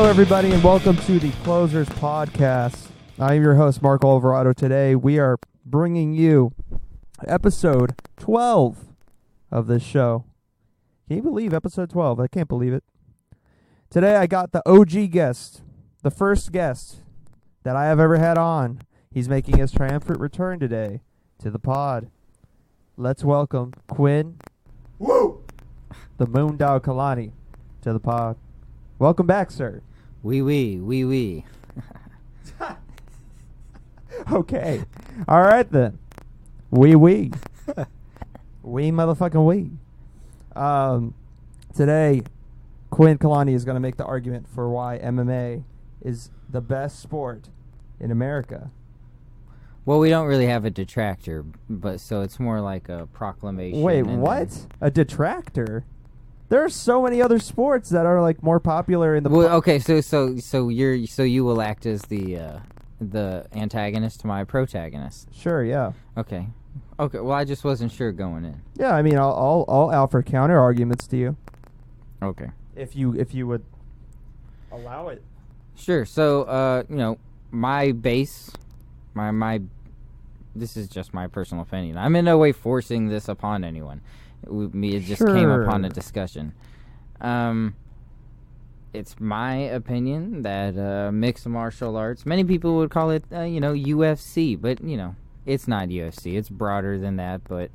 Hello, everybody, and welcome to the Closers Podcast. I'm your host, Mark Alvarado. Today, we are bringing you episode 12 of this show. Can you believe episode 12? I can't believe it. Today, I got the OG guest, the first guest that I have ever had on. He's making his triumphant return today to the pod. Let's welcome Quinn, the Moondog Kalani, to the pod. Welcome back, sir. Wee. Okay. All right, then. Wee. We motherfucking we. Today, Quinn Kalani is going to make the argument for why MMA is the best sport in America. Well, we don't really have a detractor, but so it's more like a proclamation. Wait, what? A detractor? There are so many other sports that are like more popular in the. Well, okay, so you will act as the antagonist to my protagonist. Sure, yeah. Okay. Well, I just wasn't sure going in. Yeah, I mean, I'll offer counter arguments to you. Okay. If you would allow it. Sure. So, my base, my this is just my personal opinion. I'm in no way forcing this upon anyone. It just came upon a discussion. It's my opinion that mixed martial arts, many people would call it, UFC, but, it's not UFC. It's broader than that, but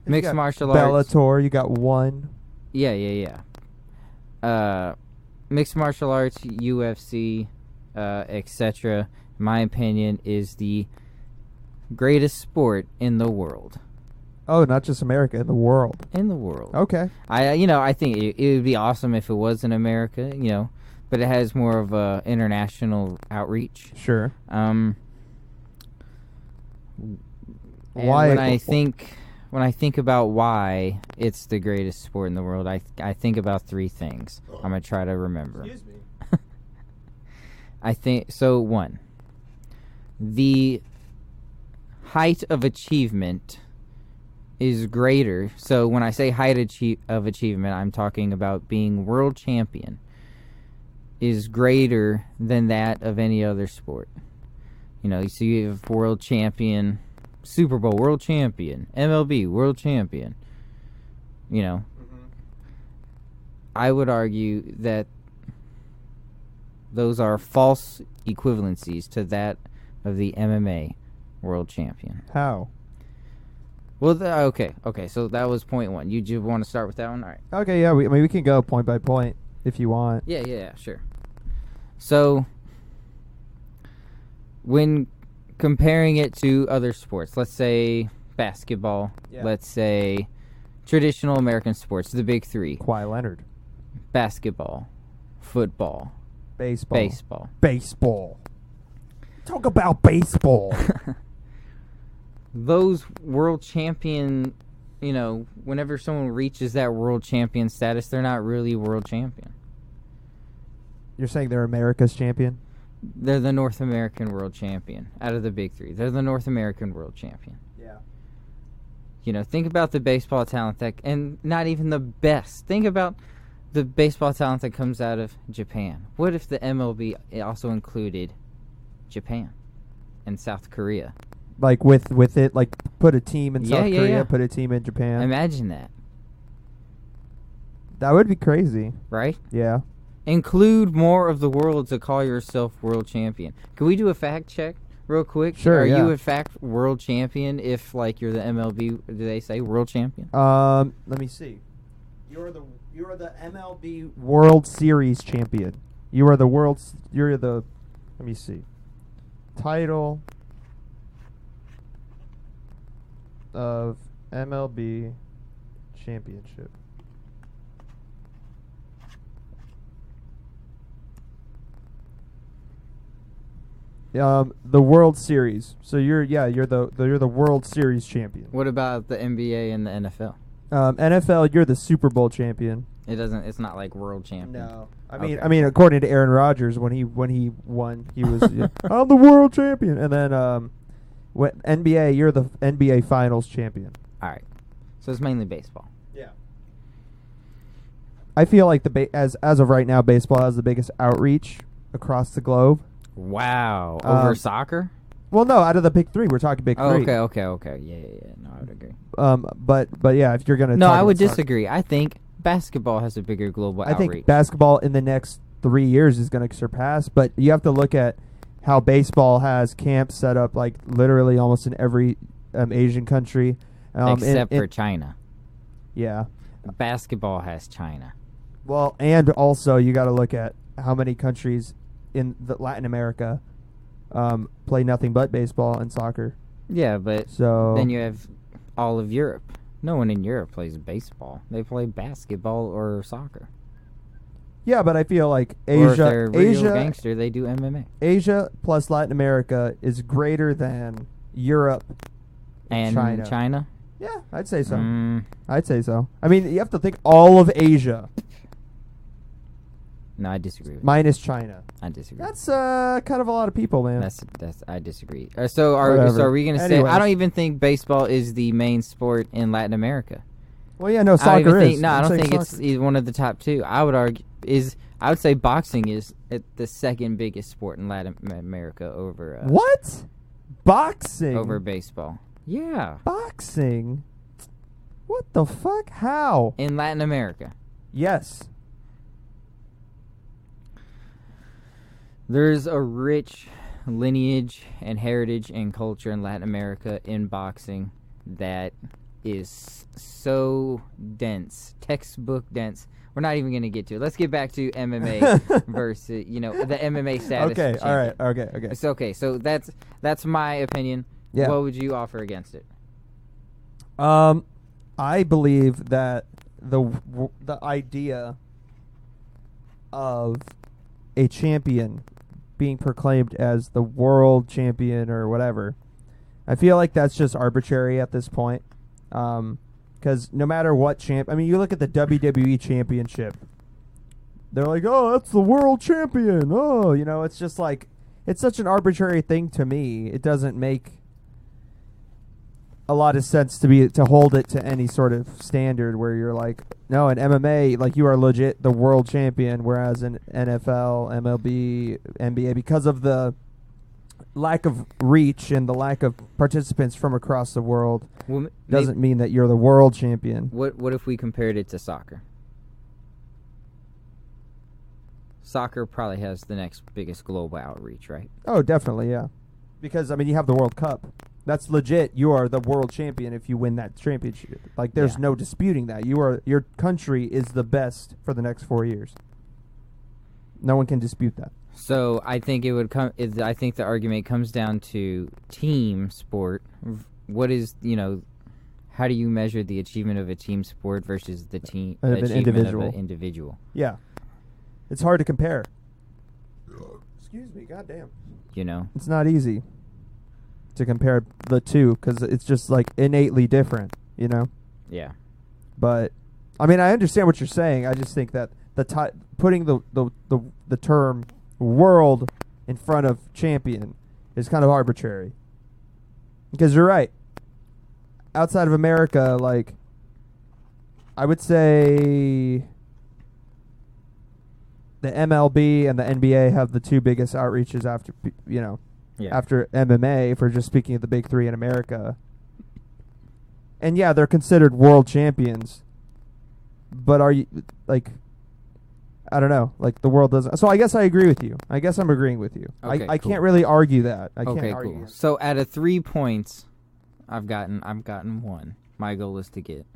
mixed martial arts. Bellator, you got one. Yeah. Mixed martial arts, UFC, etc., in my opinion, is the greatest sport in the world. Oh, not just America, in the world. In the world. Okay. I think it would be awesome if it was in America, but it has more of a international outreach. Sure. Why? When I think about why it's the greatest sport in the world, I think about three things. I'm gonna try to remember. Excuse me. I think so. One, the height of achievement is greater. So when I say height of achievement, I'm talking about being world champion is greater than that of any other sport. So you have world champion, Super Bowl world champion, MLB world champion. I would argue that those are false equivalencies to that of the MMA world champion. How? Well, okay. So that was point one. You want to start with that one? All right. Okay, yeah. We can go point by point if you want. Yeah, sure. So, when comparing it to other sports, let's say basketball, let's say traditional American sports, the big three. Kawhi Leonard. Basketball, football, baseball. Talk about baseball. Those world champion, whenever someone reaches that world champion status, they're not really world champion. You're saying they're America's champion? They're the North American world champion out of the big three. They're the North American world champion. Yeah. Think about the baseball talent and not even the best. Think about the baseball talent that comes out of Japan. What if the MLB also included Japan and South Korea? Like with it, like put a team in South Korea, yeah. Put a team in Japan. Imagine that. That would be crazy. Right? Yeah. Include more of the world to call yourself world champion. Can we do a fact check real quick? Sure, Are yeah. you in fact world champion if like you're the MLB, do they say world champion? Let me see. You're the MLB World Series champion. Let me see. Title of MLB championship. The World Series. So you're the World Series champion. What about the NBA and the NFL? NFL, you're the Super Bowl champion. It's not like world champion. No. I mean according to Aaron Rodgers when he won, he was I'm the world champion. And then NBA, you're the NBA Finals champion. All right. So it's mainly baseball. Yeah. I feel like as of right now, baseball has the biggest outreach across the globe. Wow. Over soccer? Well, no, out of the big three. We're talking big three. Okay. Yeah. No, I would agree. But yeah, if you're going to No, talk I would about soccer, disagree. I think basketball has a bigger global I outreach. think basketball in the next 3 years is going to surpass, but you have to look at how baseball has camps set up like literally almost in every Asian country. Except for China. Yeah. Basketball has China. Well, and also you got to look at how many countries in Latin America play nothing but baseball and soccer. Yeah, but So then you have all of Europe. No one in Europe plays baseball. They play basketball or soccer. yeah, but I feel like Or if they're Asia, real gangster, they do MMA. Asia plus Latin America is greater than Europe And China? Yeah, I'd say so. Mm, I'd say so. I mean, you have to think all of Asia no, I disagree. minus China. I disagree. That's kind of a lot of people, man. That's I disagree. So are Whatever. we going to say? Anyways. I don't even think baseball is the main sport in Latin America. Well, yeah, no, I don't soccer even is. think, no, I I'm don't saying think soccer. it's one of the top two. I would argue I would say boxing is the second biggest sport in Latin America over What? Boxing? over baseball. Yeah, Boxing? What the fuck? How? in Latin America. Yes. There's a rich lineage and heritage and culture in Latin America in boxing that is so dense, textbook dense. We're not even going to get to it. Let's get back to MMA versus, the MMA status. Okay, all right. champion. Okay. It's okay. So that's my opinion. Yeah. What would you offer against it? I believe that the idea of a champion being proclaimed as the world champion or whatever, I feel like that's just arbitrary at this point. Because no matter what I mean, you look at the WWE championship. They're like, oh, that's the world champion. Oh, it's just like, it's such an arbitrary thing to me. It doesn't make a lot of sense to hold it to any sort of standard where you're like, no, in MMA, like, you are legit the world champion, whereas in NFL, MLB, NBA, because of the lack of reach and the lack of participants from across the world, doesn't mean that you're the world champion. What if we compared it to soccer? Soccer probably has the next biggest global outreach, right? Oh, definitely, yeah. Because, I mean, you have the World Cup. That's legit. You are the world champion if you win that championship. Like, there's no disputing that. Your country is the best for the next 4 years. No one can dispute that. So I think it would come. I think the argument comes down to team sport. What is how do you measure the achievement of a team sport versus the team Of an achievement individual. of an individual? Yeah. It's hard to compare. Excuse me, goddamn. It's not easy to compare the two because it's just like innately different, Yeah. But I mean, I understand what you're saying. I just think that putting the term world in front of champion is kind of arbitrary. Because you're right. Outside of America, like, I would say the MLB and the NBA have the two biggest outreaches after, after MMA, if we're just speaking of the big three in America. And yeah, they're considered world champions. But are you, like, I don't know, like, the world doesn't. So I guess I agree with you. I guess I'm agreeing with you. Okay, I cool. can't really argue that. I Okay, can't argue. cool. So out of 3 points, I've gotten 1. My goal is to get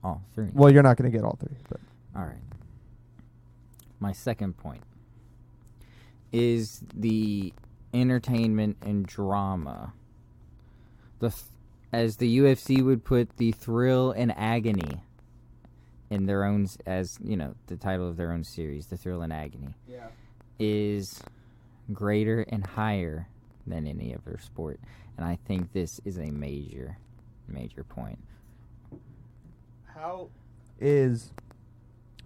all 3. Well, you're not going to get all 3. But All right. My second point is the entertainment and drama. As the UFC would put, the thrill and agony in their own, as the title of their own series, The Thrill and Agony, is greater and higher than any other sport. And I think this is a major point. how is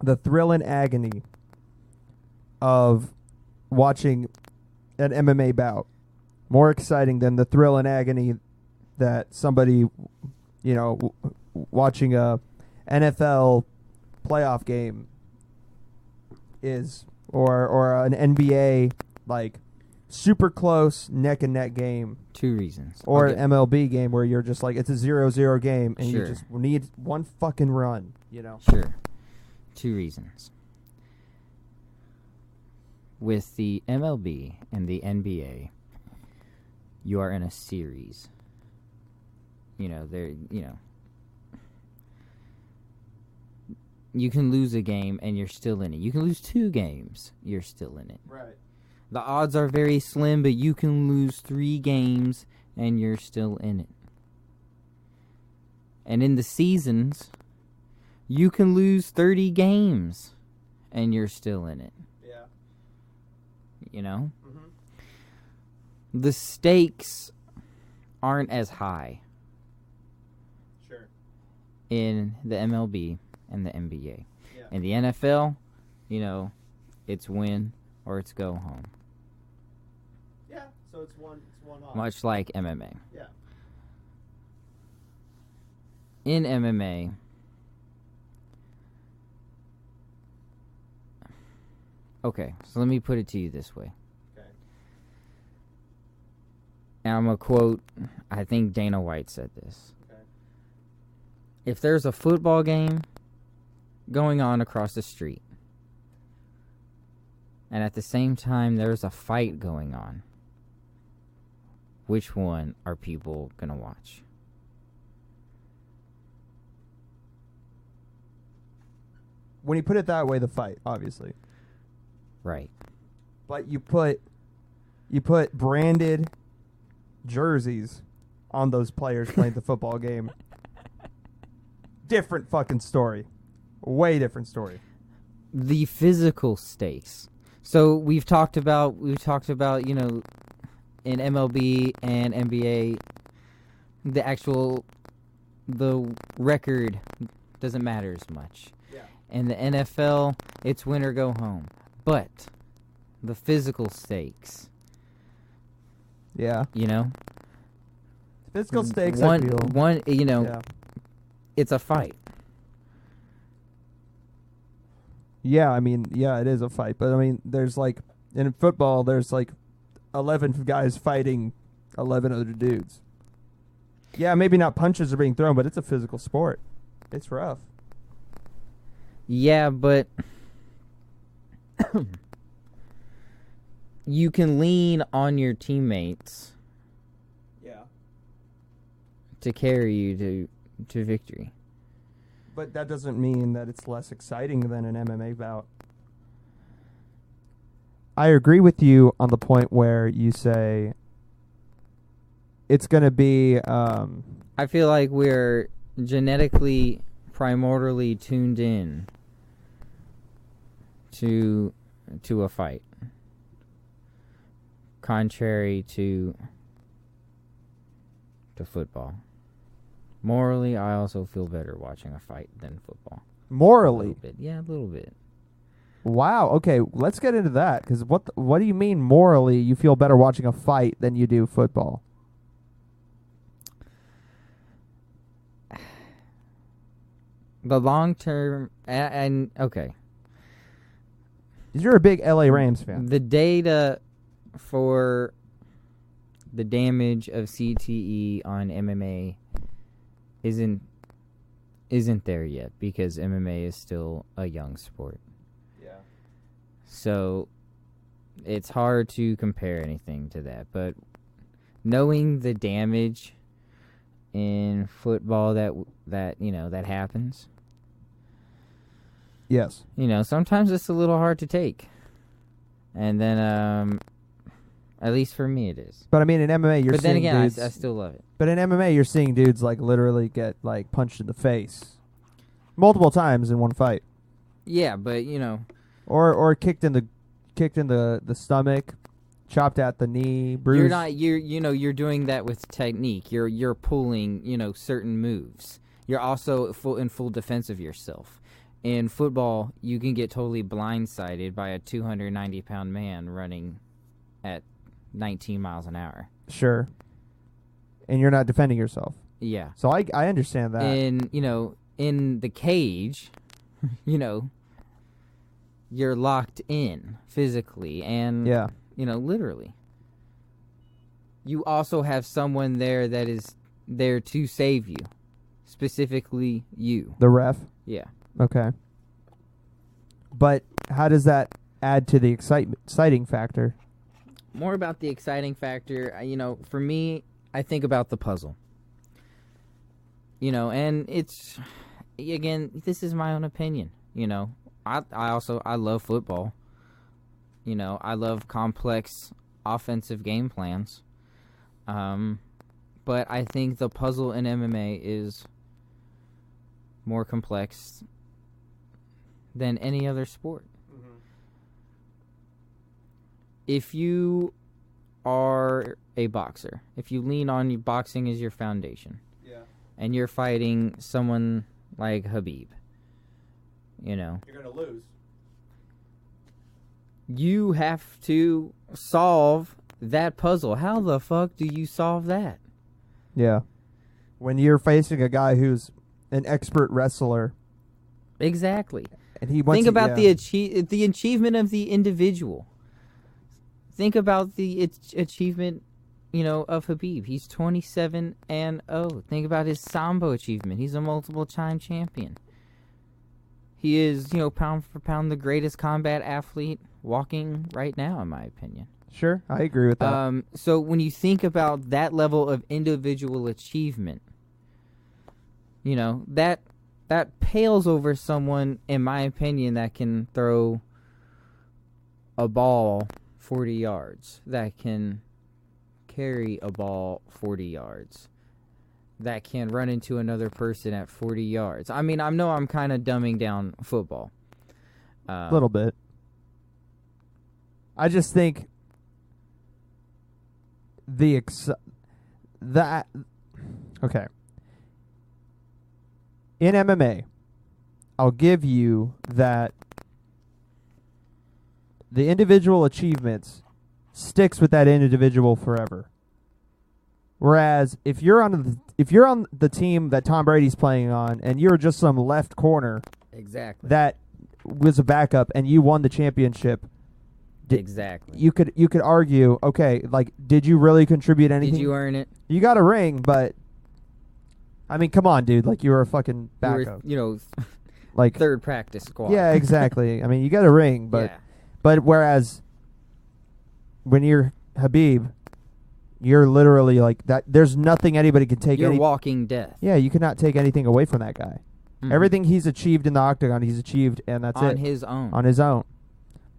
the thrill and agony of watching an MMA bout more exciting than the thrill and agony that somebody, watching a NFL playoff game is, or an NBA like super close neck and neck game. 2 reasons. Or an MLB game where you're just like, it's a 0-0 game and Sure. you just need one fucking run, you know? Sure. 2 reasons. With the MLB and the NBA, you are in a series. You can lose a game and you're still in it. You can lose 2 games, you're still in it. Right. The odds are very slim, but you can lose 3 games and you're still in it. And in the seasons, you can lose 30 games and you're still in it. Yeah. You know? Mm-hmm. The stakes aren't as high Sure. in the MLB and the NBA. Yeah. In the NFL, it's win or it's go home. Yeah, so it's one off. Much like MMA. Yeah. In MMA, okay, so let me put it to you this way. Okay. And I'm going to quote, I think Dana White said this. Okay. If there's a football game going on across the street, and at the same time there's a fight going on, which one are people going to watch? When you put it that way, the fight, obviously. Right. But you put branded jerseys on those players playing the football game. Different fucking story. Way different story. The physical stakes. So we've talked about, in MLB and NBA, the record doesn't matter as much. Yeah. In the NFL, it's win or go home. But the physical stakes, Yeah. Physical stakes, I feel. Yeah. It's a fight. Yeah, I mean, yeah, it is a fight. But, I mean, there's like, in football, there's like 11 guys fighting 11 other dudes. Yeah, maybe not punches are being thrown, but it's a physical sport. It's rough. Yeah, but you can lean on your teammates Yeah. to carry you to victory. But that doesn't mean that it's less exciting than an MMA bout. I agree with you on the point where you say it's going to be... I feel like we're genetically, primordially tuned in to a fight. Contrary to football. Morally, I also feel better watching a fight than football. Morally? A little bit. Yeah, a little bit. Wow. Okay, let's get into that. Because what do you mean morally you feel better watching a fight than you do football? The long term, and okay. You're a big LA Rams fan. The data for the damage of CTE on MMA isn't there yet because MMA is still a young sport. Yeah. So it's hard to compare anything to that, but knowing the damage in football that happens. Yes. Sometimes it's a little hard to take. And then at least for me it is. But I mean in MMA you're But then seeing again, dudes, I still love it. But in MMA you're seeing dudes like literally get like punched in the face multiple times in one fight. Yeah, but or kicked in the stomach, chopped at the knee, bruised. You're doing that with technique. You're pulling, certain moves. You're also in full defense of yourself. In football, you can get totally blindsided by a 290-pound man running at 19 miles an hour. Sure. And you're not defending yourself. Yeah. So I understand that. And, in the cage, you're locked in physically. And, yeah. literally. You also have someone there that is there to save you, specifically you. The ref? Yeah. Okay. But how does that add to the exciting factor? More about the exciting factor, for me, I think about the puzzle. And it's, again, this is my own opinion. I love football. I love complex offensive game plans. But I think the puzzle in MMA is more complex than any other sport. Mm-hmm. If you are a boxer, if you lean on boxing as your foundation, and you're fighting someone like Habib, you're going to lose. You have to solve that puzzle. How the fuck do you solve that? Yeah. When you're facing a guy who's an expert wrestler. Exactly. And he think about the achievement of the individual. Think about the achievement, of Habib. He's 27-0. Think about his Sambo achievement. He's a multiple-time champion. He is, pound for pound, the greatest combat athlete walking right now, in my opinion. Sure, I agree with that. So when you think about that level of individual achievement, that pales over someone, in my opinion, that can throw a ball 40 yards, that can carry a ball 40 yards, that can run into another person at 40 yards. I mean, I know I'm kind of dumbing down football. A little bit. I just think okay. In MMA, I'll give you that the individual achievements sticks with that individual forever. Whereas if you're on the team that Tom Brady's playing on and you're just some left corner that was a backup and you won the championship, exactly. You could argue, okay, like, did you really contribute anything? Did you earn it? You got a ring, but I mean, come on, dude. Like, you were a fucking backup. You were, like third practice squad. Yeah, exactly. I mean, you got a ring, but whereas when you're Habib, you're literally like that. There's nothing anybody can take. You're walking death. Yeah, you cannot take anything away from that guy. Mm-hmm. Everything he's achieved in the octagon, he's achieved, and that's on his own. On his own.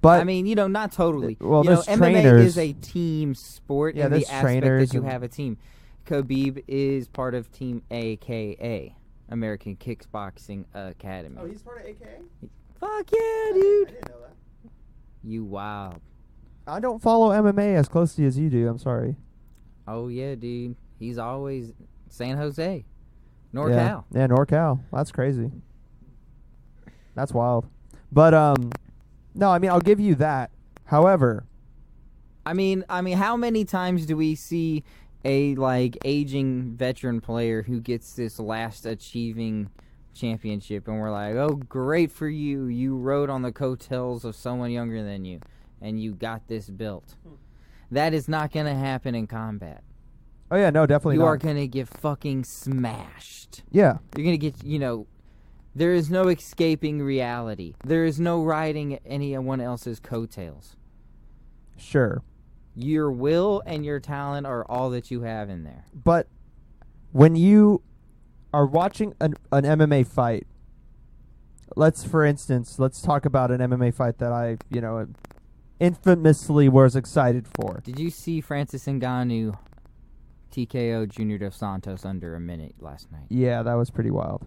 But I mean, not totally. Well, there's MMA trainers. is a team sport in the aspect that you have a team. Khabib is part of Team AKA, American Kickboxing Academy. Oh, he's part of AKA? Fuck yeah, dude. I didn't know that. You wild. I don't follow MMA as closely as you do. I'm sorry. Oh, yeah, dude. He's always San Jose. NorCal. Yeah, NorCal. That's crazy. That's wild. But, no, I mean, I'll give you that. However, I mean, how many times do we see a aging veteran player who gets this last achieving championship, and we're like, oh, great for you. You rode on the coattails of someone younger than you, and you got this belt. That is not going to happen in combat. Oh, yeah, no, definitely not. You are going to get fucking smashed. Yeah. You're going to get, there is no escaping reality. There is no riding anyone else's coattails. Sure. Your will and your talent are all that you have in there. But when you are watching an MMA fight, let's talk about an MMA fight that I, infamously was excited for. Did you see Francis Ngannou TKO Junior Dos Santos under a minute last night? Yeah, that was pretty wild.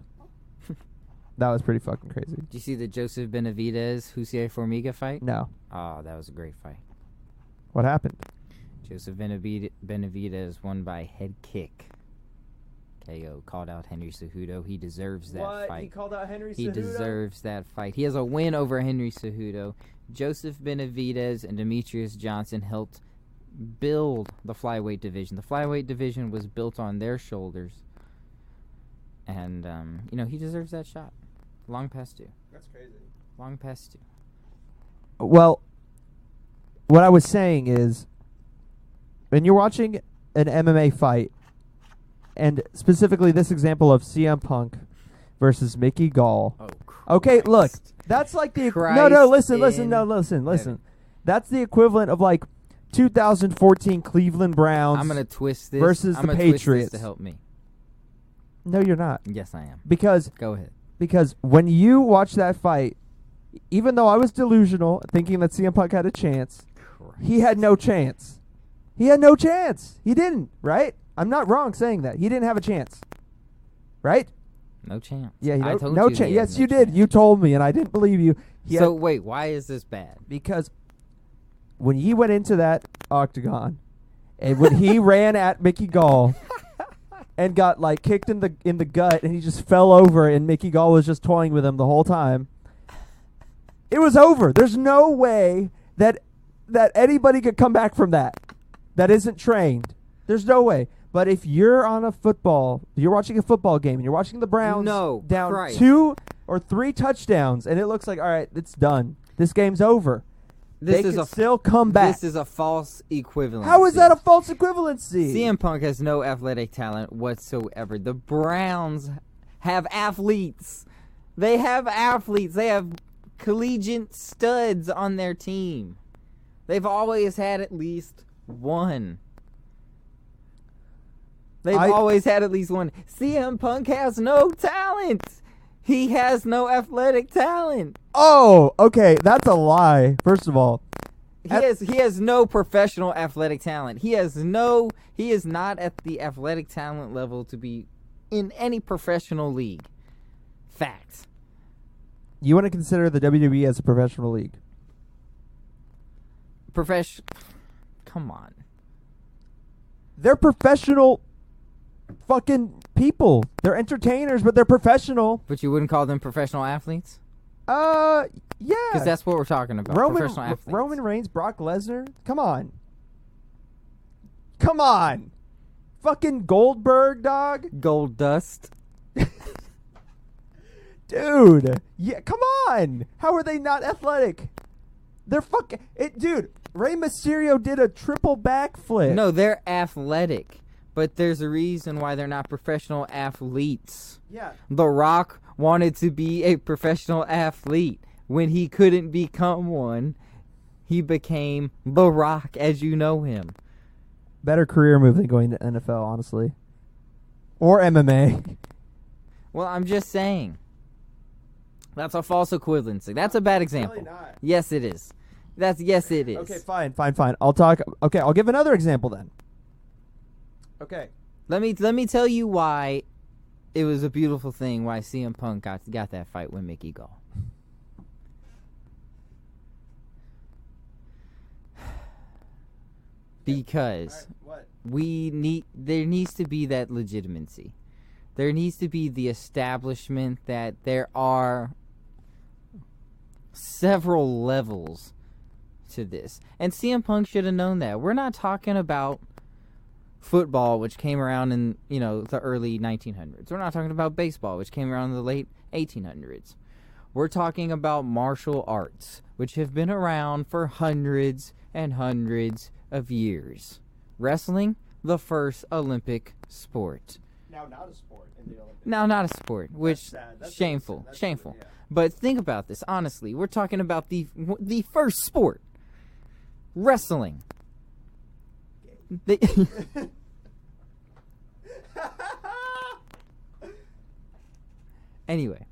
That was pretty fucking crazy. Did you see the Joseph Benavidez Jussier Formiga fight? No. Oh, that was a great fight. What happened? Joseph Benavidez won by head kick. KO. Called out Henry Cejudo. He deserves that fight. He called out Henry Cejudo? He deserves that fight. He has a win over Henry Cejudo. Joseph Benavidez and Demetrius Johnson helped build the flyweight division. The flyweight division was built on their shoulders. And, he deserves that shot. Long past due. That's crazy. Long past due. Well, what I was saying is, when you're watching an MMA fight, and specifically this example of CM Punk versus Mickey Gall. Oh, okay, look, Christ. that's like the Christ listen. That's the equivalent of like 2014 Cleveland Browns. I'm gonna twist this versus the Patriots. Twist this to help me. No, you're not. Yes, I am. Because Go ahead. Because when you watch that fight, even though I was delusional, thinking that CM Punk had a chance, he had no chance. He had no chance. He didn't, right? I'm not wrong saying that. He didn't have a chance. Right? No chance. Yeah, I told no you chance. he had Yes, no you did. chance. You told me, and I didn't believe you. So wait, why is this bad? Because when he went into that octagon, and when he ran at Mickey Gall and got like kicked in the gut, and he just fell over, and Mickey Gall was just toying with him the whole time, it was over. There's no way that anybody could come back from that isn't trained. There's no way. But if you're you're watching a football game, and you're watching the Browns down 2 or 3 touchdowns, and it looks like, all right, it's done. This game's over. They can still come back. This is a false equivalency. How is that a false equivalency? CM Punk has no athletic talent whatsoever. The Browns have athletes. They have athletes. They have collegiate studs on their team. They've always had at least one. They've always had at least one. CM Punk has no talent. He has no athletic talent. Oh, okay. That's a lie. First of all, he has no professional athletic talent. He is not at the athletic talent level to be in any professional league. Fact. You want to consider the WWE as a professional league? Come on. They're professional fucking people. They're entertainers, but they're professional. But you wouldn't call them professional athletes? Yeah. Because that's what we're talking about. Professional athletes. Roman Reigns, Brock Lesnar. Come on. Fucking Goldberg, dog. Gold Dust. Dude. Yeah, come on. How are they not athletic? They're fucking... Dude, Rey Mysterio did a triple backflip. No, they're athletic. But there's a reason why they're not professional athletes. Yeah. The Rock wanted to be a professional athlete. When he couldn't become one, he became The Rock as you know him. Better career move than going to NFL, honestly. Or MMA. Well, I'm just saying. That's a false equivalency. That's a bad example. Really not. Yes, it is. Yes, it is. Okay, fine. I'll give another example then. Okay. Let me tell you why it was a beautiful thing why CM Punk got that fight with Mickey Gall. Because there needs to be that legitimacy. There needs to be the establishment that there are several levels to this. And CM Punk should have known that. We're not talking about football, which came around in, the early 1900s. We're not talking about baseball, which came around in the late 1800s. We're talking about martial arts, which have been around for hundreds and hundreds of years. Wrestling, the first Olympic sport. Now not a sport in the Olympics. Now not a sport, which That's shameful. That's Shameful. Yeah. But think about this, honestly. We're talking about the first sport. Wrestling. Anyway,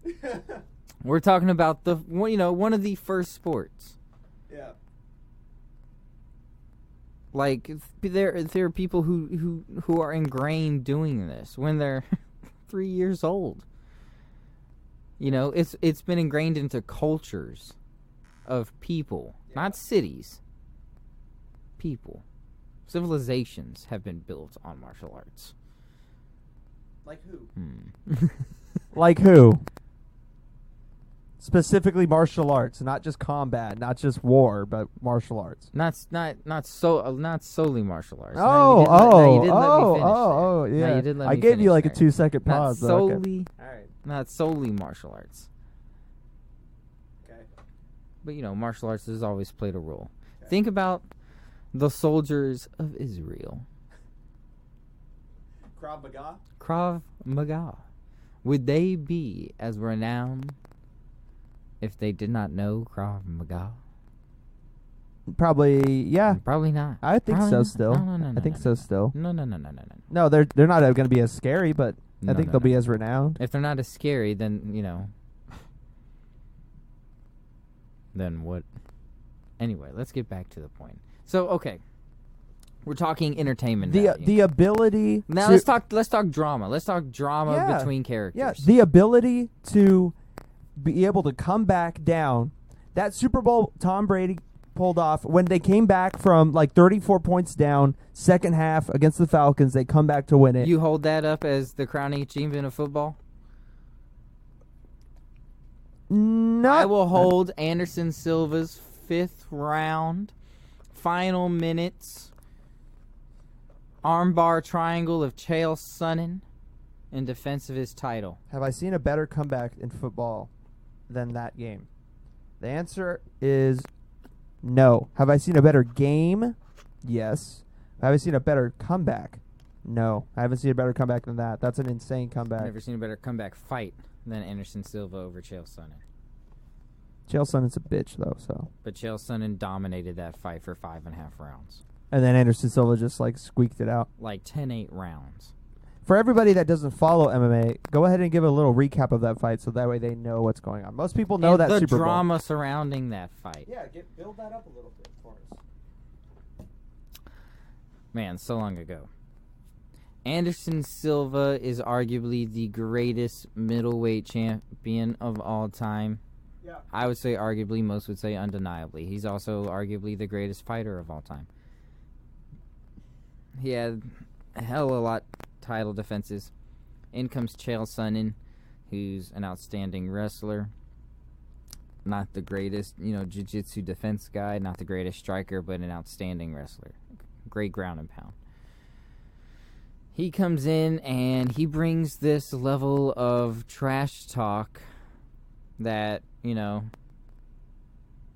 we're talking about one of the first sports. Yeah. Like there are people who are ingrained doing this when they're 3 years old. It's been ingrained into cultures of people, not cities. People. Civilizations have been built on martial arts. Like who? Like who? Specifically martial arts, not just combat, not just war, but martial arts. Not solely martial arts. Yeah. I gave you like a 2-second pause. Not solely martial arts. Okay. But martial arts has always played a role. Think about the soldiers of Israel. Krav Maga? Krav Maga. Would they be as renowned if they did not know Krav Maga? Probably, yeah. Probably not. I think Probably so not. still. No, I think so still. No. No, they're not going to be as scary, but I think No, they'll no. be as renowned. If they're not as scary, then, then what? Anyway, let's get back to the point. So, okay. We're talking entertainment value. The ability Now to, let's talk drama. Let's talk drama Yeah. between characters. Yeah, the ability to be able to come back down. That Super Bowl Tom Brady pulled off when they came back from like 34 points down, second half against the Falcons, they come back to win it. You hold that up as the crowning achievement of football? I will hold Anderson Silva's 5th round, final minutes, armbar triangle of Chael Sonnen in defense of his title. Have I seen a better comeback in football than that game? The answer is no. Have I seen a better game? Yes. Have I seen a better comeback? No. I haven't seen a better comeback than that. That's an insane I've comeback. never seen a better comeback fight than Anderson Silva over Chael Sonnen. Chael Sonnen's a bitch, though, so. But Chael Sonnen dominated that fight for 5.5 rounds. And then Anderson Silva just, like, squeaked it out. Like 10-8 rounds. For everybody that doesn't follow MMA, go ahead and give a little recap of that fight so that way they know what's going on. Most people know And that the Super Bowl. drama surrounding that fight. Yeah, build that up a little bit for us. Man, so long ago. Anderson Silva is arguably the greatest middleweight champion of all time. Yeah. I would say arguably, most would say undeniably. He's also arguably the greatest fighter of all time. He had a hell of a lot title defenses. In comes Chael Sonnen, who's an outstanding wrestler. Not the greatest, jiu-jitsu defense guy, not the greatest striker, but an outstanding wrestler. Great ground and pound. He comes in and he brings this level of trash talk that,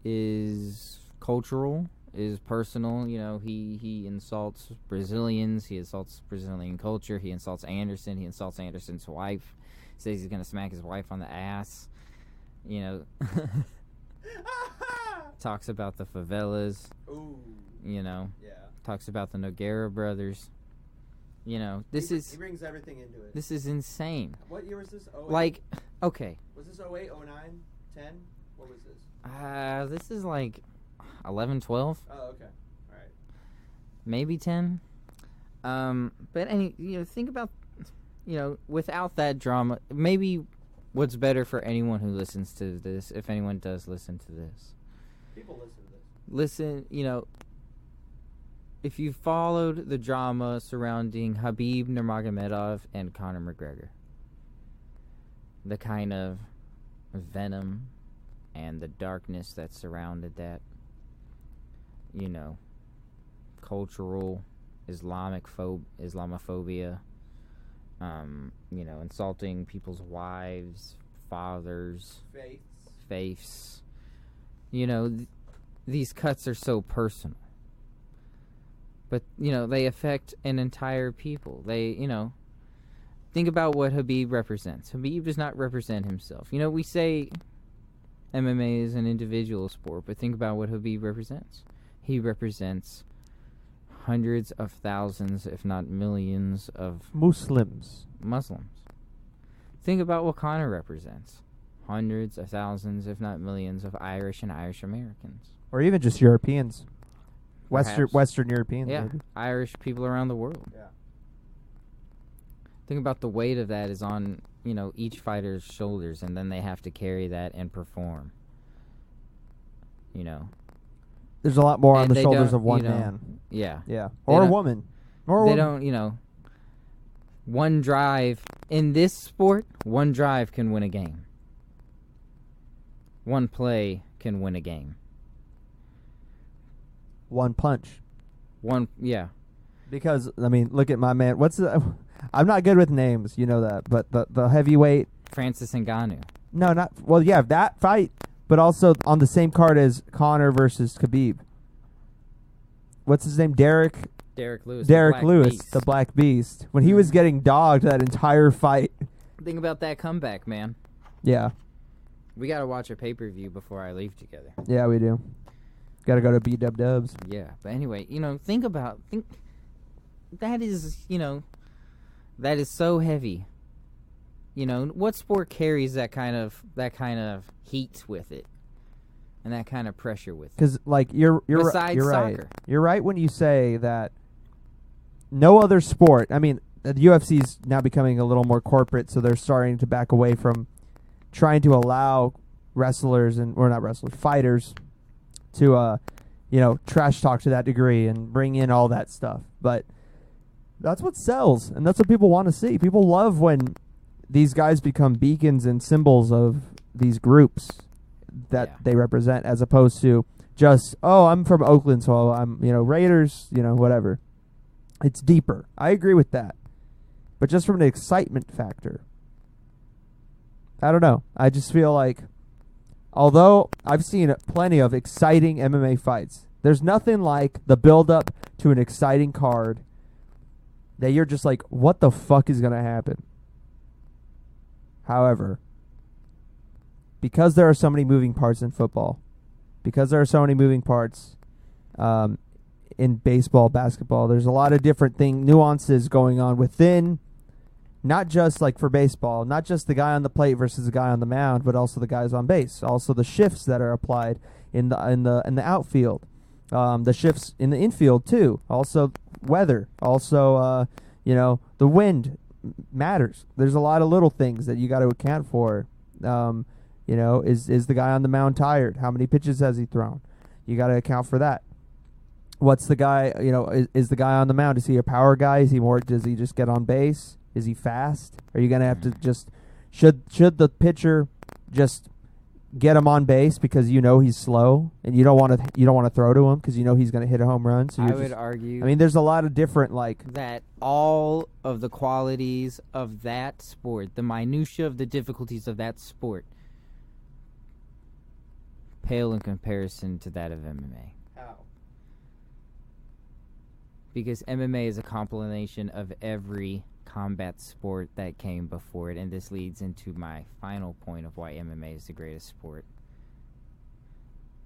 is cultural, is personal. He insults Brazilians, he insults Brazilian culture, he insults Anderson, he insults Anderson's wife, says he's going to smack his wife on the ass, talks about the favelas, Ooh. Yeah. Talks about the Nogueira brothers. He brings everything into it. This is insane. What year was this? 08? Okay. Was this 08, 09, 10? What was this? This is like 11, 12. Oh, okay. All right. Maybe 10. But think about, without that drama, maybe what's better for anyone who listens to this, if anyone does listen to this. People listen to this. Listen, if you followed the drama surrounding Khabib Nurmagomedov and Conor McGregor, the kind of venom and the darkness that surrounded that, cultural Islamophobia, insulting people's wives, fathers, faiths. These cuts are so personal. But, they affect an entire people. They, think about what Khabib represents. Khabib does not represent himself. We say MMA is an individual sport, but think about what Khabib represents. He represents hundreds of thousands, if not millions, of Muslims. Think about what Conor represents. Hundreds of thousands, if not millions, of Irish and Irish Americans. Or even just Europeans. Perhaps. Western Europeans. Yeah, maybe. Irish people around the world. Yeah. Think about the weight of that is on, each fighter's shoulders, and then they have to carry that and perform. There's a lot more on And the they shoulders don't, of one man. Yeah. Yeah. They Or a don't- woman. Or They don't, one drive. In this sport, one drive can win a game. One play can win a game. one punch. Yeah. Because, look at my man. I'm not good with names, you know that. But the heavyweight. Francis Ngannou. No, not. Well, yeah, that fight. But also on the same card as Conor versus Khabib. what's his name? Derek Lewis. Derek the Black Lewis, Beast. the Black Beast, when he was getting dogged that entire fight. Think about that comeback, man. Yeah. We got to watch a pay-per-view before I leave together. Yeah, we do. Got to go to B-dubs. Yeah, but anyway, think that is, that is so heavy. What sport carries that kind of heat with it and that kind of pressure with it? Because like you're Besides right. soccer. You're right when you say that no other sport. I mean, the UFC's now becoming a little more corporate, so they're starting to back away from trying to allow fighters to trash talk to that degree and bring in all that stuff. But that's what sells, and that's what people want to see. People love when these guys become beacons and symbols of these groups that they represent, as opposed to just, I'm from Oakland, so I'm, Raiders, whatever. It's deeper. I agree with that. But just from an excitement factor, I don't know. I just feel like, although I've seen plenty of exciting MMA fights, there's nothing like the build-up to an exciting card that you're just like, what the fuck is going to happen? However, because there are so many moving parts in football, because there are so many moving parts in baseball, basketball, there's a lot of different nuances going on within. Not just like for baseball, not just the guy on the plate versus the guy on the mound, but also the guys on base. Also the shifts that are applied in the outfield, the shifts in the infield too. Also weather. Also the wind matters. There's a lot of little things that you got to account for. Is the guy on the mound tired? How many pitches has he thrown? You got to account for that. What's the guy? Is the guy on the mound? Is he a power guy? Does he just get on base? Is he fast? Are you gonna have to just should the pitcher just get him on base because he's slow and you don't want to throw to him because he's gonna hit a home run? So I would argue. I mean, there's a lot of different that all of the qualities of that sport, the minutia of the difficulties of that sport, pale in comparison to that of MMA. How? Because MMA is a compilation of every combat sport that came before it, and this leads into my final point of why MMA is the greatest sport.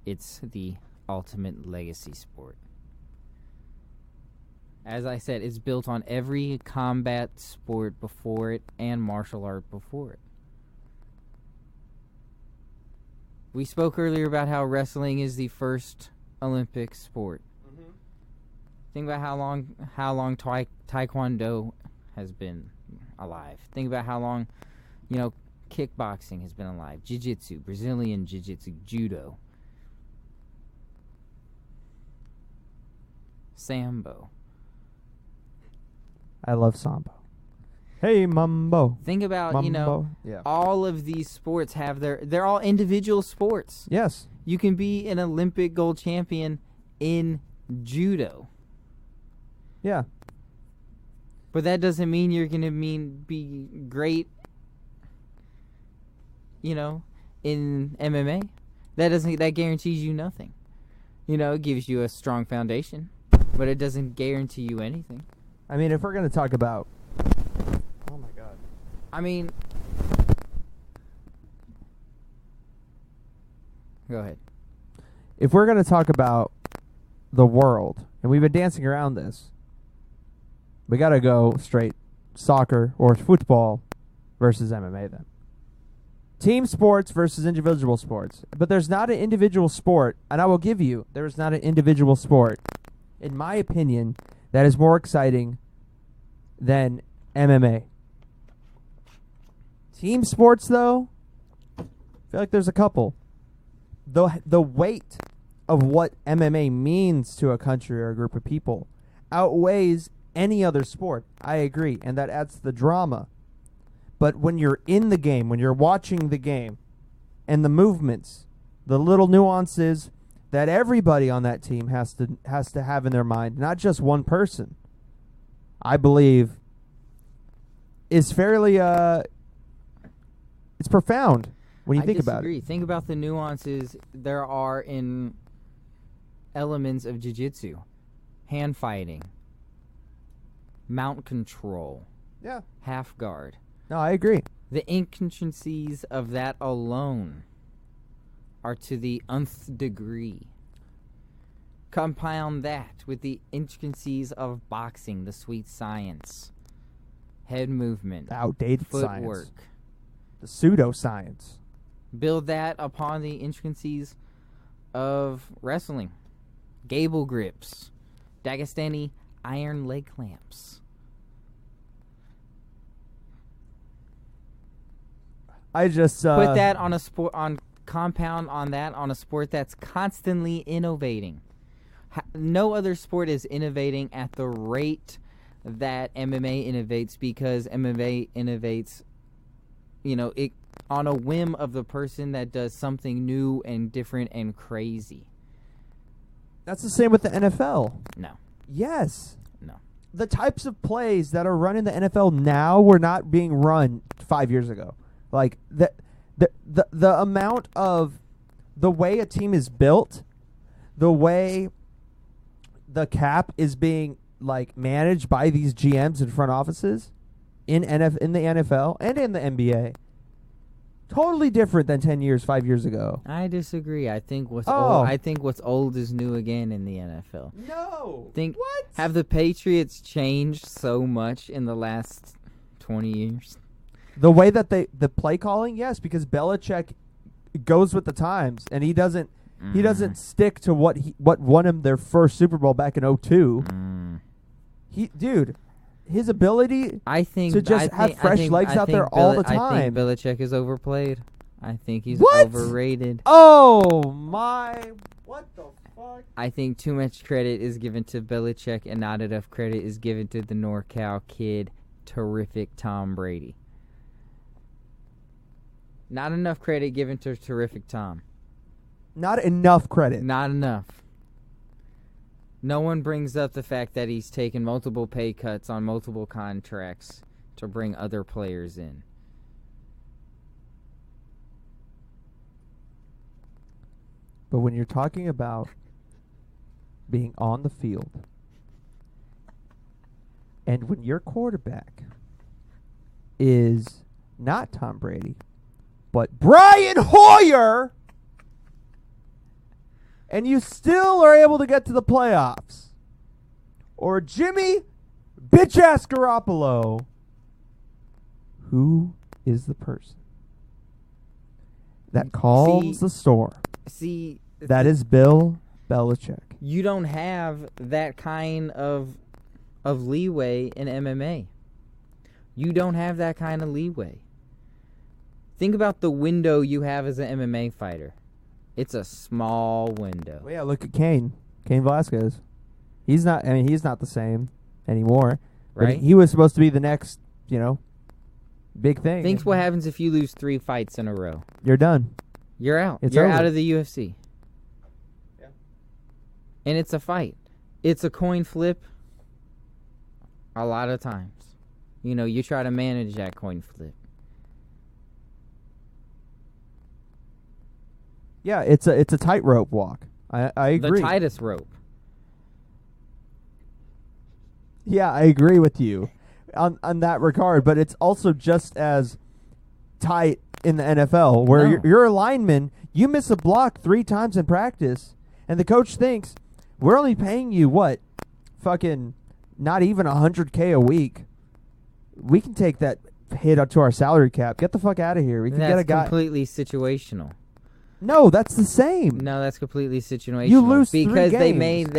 It's the ultimate legacy sport. As I said, it's built on every combat sport before it and martial art before it. We spoke earlier about how wrestling is the first Olympic sport. Mm-hmm. Think about how long Taekwondo has been alive. Think about how long, kickboxing has been alive. Jiu-jitsu, Brazilian jiu-jitsu, judo, sambo. I love sambo. Hey, mambo. Think about, mambo. all of these sports they're all individual sports. Yes. You can be an Olympic gold champion in judo. Yeah. But that doesn't mean you're going to be great, in MMA. That guarantees you nothing. It gives you a strong foundation, but it doesn't guarantee you anything. I mean, if we're going to talk about... Oh, my God. I mean... Go ahead. If we're going to talk about the world, and we've been dancing around this, we got to go straight soccer or football versus MMA then. Team sports versus individual sports. But there's not an individual sport, and I will give you, there is not an individual sport, in my opinion, that is more exciting than MMA. Team sports, though, I feel like there's a couple. The weight of what MMA means to a country or a group of people outweighs any other sport. I agree, and that adds to the drama. But when you're in the game, when you're watching the game, and the movements, the little nuances that everybody on that team has to have in their mind, not just one person, I believe is fairly it's profound when you think about it. Think about the nuances there are in elements of jiu-jitsu. hand fighting, mount control, Yeah. half guard. No, I agree. The inconsistencies of that alone are to the nth degree. Compound that with the intricacies of boxing, the sweet science, head movement, The outdated footwork. science. The pseudoscience. Build that upon the intricacies of wrestling, gable grips, Dagestani iron leg clamps. I just Put that on a sport, compound on that on a sport that's constantly innovating. No other sport is innovating at the rate that MMA innovates, because MMA innovates, it on a whim of the person that does something new and different and crazy. That's the same with the NFL. No. Yes. No. The types of plays that are run in the NFL now were not being run 5 years ago. Like the amount of the way a team is built, the way the cap is being like managed by these GMs and front offices in the NFL and in the NBA. Totally different than 5 years ago. I disagree. I think what's old is new again in the NFL. No. What? Have the Patriots changed so much in the last 20 years? The way that the play calling, yes, because Belichick goes with the times, and he doesn't stick to what won him their first Super Bowl back in 2002. His ability to just have fresh legs out there all the time. I think Belichick is overplayed. I think he's What? overrated. Oh my! What the fuck? I think too much credit is given to Belichick and not enough credit is given to the NorCal kid, terrific Tom Brady. Not enough credit given to terrific Tom. Not enough credit. Not enough. No one brings up the fact that he's taken multiple pay cuts on multiple contracts to bring other players in. But when you're talking about being on the field, and when your quarterback is not Tom Brady, but Brian Hoyer, and you still are able to get to the playoffs, or Jimmy bitch-ass Garoppolo, who is the person that calms the storm? See, that is Bill Belichick. You don't have that kind of leeway in MMA. You don't have that kind of leeway. Think about the window you have as an MMA fighter. It's a small window. Well, yeah, look at Cain Velasquez. He's not the same anymore. Right? But he was supposed to be the next, big thing. Think what happens if you lose 3 fights in a row. You're done. You're out. It's You're over. out of the UFC. Yeah. And it's a fight. It's a coin flip a lot of times. You try to manage that coin flip. Yeah, it's a tightrope walk. I agree. The tightest rope. Yeah, I agree with you on that regard, but it's also just as tight in the NFL, where you're a lineman, you miss a block 3 times in practice, and the coach thinks, we're only paying you, what, fucking not even $100K a week. We can take that hit up to our salary cap. Get the fuck out of here. We can get a guy. That's completely situational. No, that's the same. No, that's completely situational. You lose because 3 games.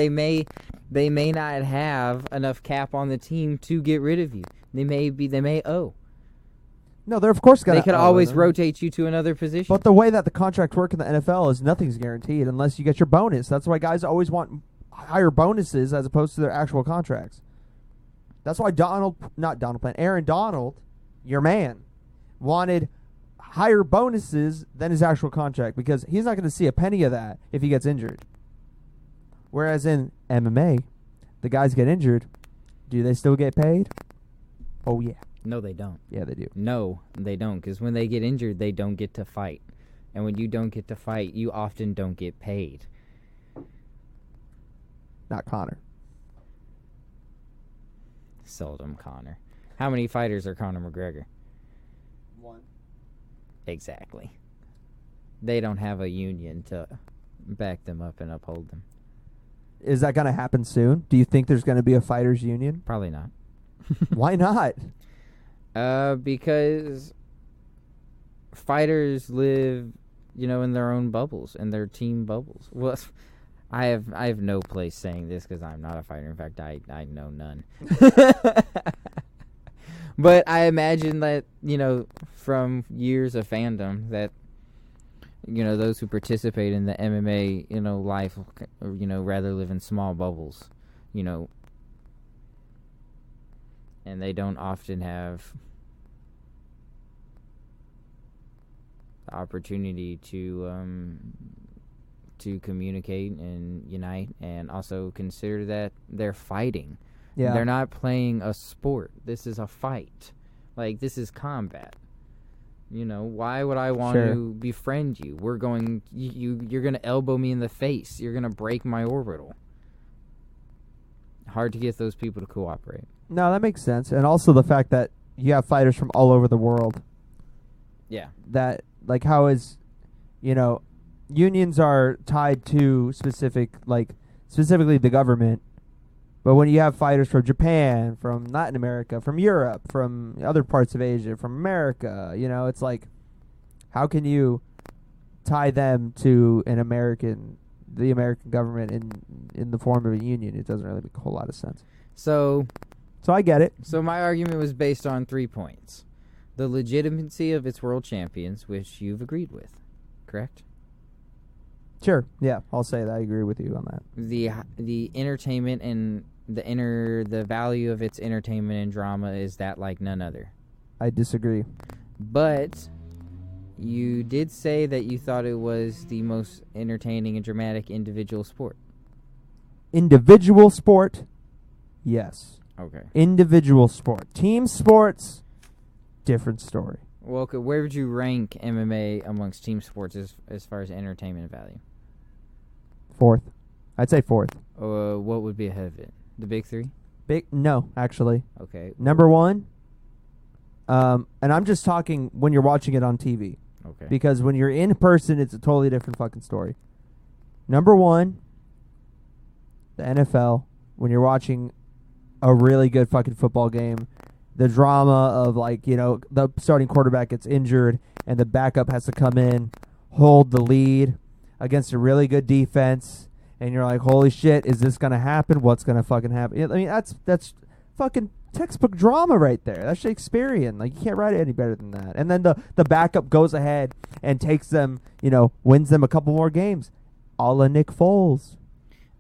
they may not have enough cap on the team to get rid of you. They may owe. No, they're of course got. They could always rotate you to another position. But the way that the contracts work in the NFL is nothing's guaranteed unless you get your bonus. That's why guys always want higher bonuses as opposed to their actual contracts. That's why Aaron Donald, your man, wanted higher bonuses than his actual contract, because he's not going to see a penny of that if he gets injured. Whereas in MMA, the guys get injured. Do they still get paid? Oh, yeah. No, they don't. Yeah, they do. No, they don't, because when they get injured, they don't get to fight. And when you don't get to fight, you often don't get paid. Not Connor. Seldom Connor. How many fighters are Conor McGregor? 1. Exactly. They don't have a union to back them up and uphold them. Is that going to happen soon? Do you think there's going to be a fighters union? Probably not. Why not? Because fighters live, in their own bubbles, in their team bubbles. Well, I have no place saying this because I'm not a fighter. In fact, I know none. But I imagine that, from years of fandom that, those who participate in the MMA, life, rather live in small bubbles, and they don't often have the opportunity to communicate and unite, and also consider that they're fighting. Yeah. They're not playing a sport. This is a fight. Like, this is combat. Why would I want to befriend you? You're going to elbow me in the face. You're going to break my orbital. Hard to get those people to cooperate. No, that makes sense. And also the fact that you have fighters from all over the world. Yeah. That, like, how is, unions are tied to specifically the government. But when you have fighters from Japan, from Latin America, from Europe, from other parts of Asia, from America, it's like, how can you tie them to the American government in the form of a union? It doesn't really make a whole lot of sense. So I get it. So my argument was based on 3 points. The legitimacy of its world champions, which you've agreed with, correct? Sure. Yeah, I'll say that. I agree with you on that. The entertainment and the value of its entertainment and drama is that like none other. I disagree. But you did say that you thought it was the most entertaining and dramatic individual sport. Individual sport? Yes. Okay. Individual sport. Team sports, different story. Well, okay, where would you rank MMA amongst team sports as far as entertainment value? 4th. I'd say 4th. What would be ahead of it? The big 3? No, actually. Okay. Number 1, and I'm just talking when you're watching it on TV. Okay. Because when you're in person, it's a totally different fucking story. Number 1, the NFL. When you're watching a really good fucking football game, the drama of, the starting quarterback gets injured and the backup has to come in, hold the lead against a really good defense, and you're like, holy shit, is this going to happen? What's going to fucking happen? I mean, that's fucking textbook drama right there. That's Shakespearean. Like, you can't write it any better than that. And then the backup goes ahead and takes them, wins them a couple more games, a la Nick Foles.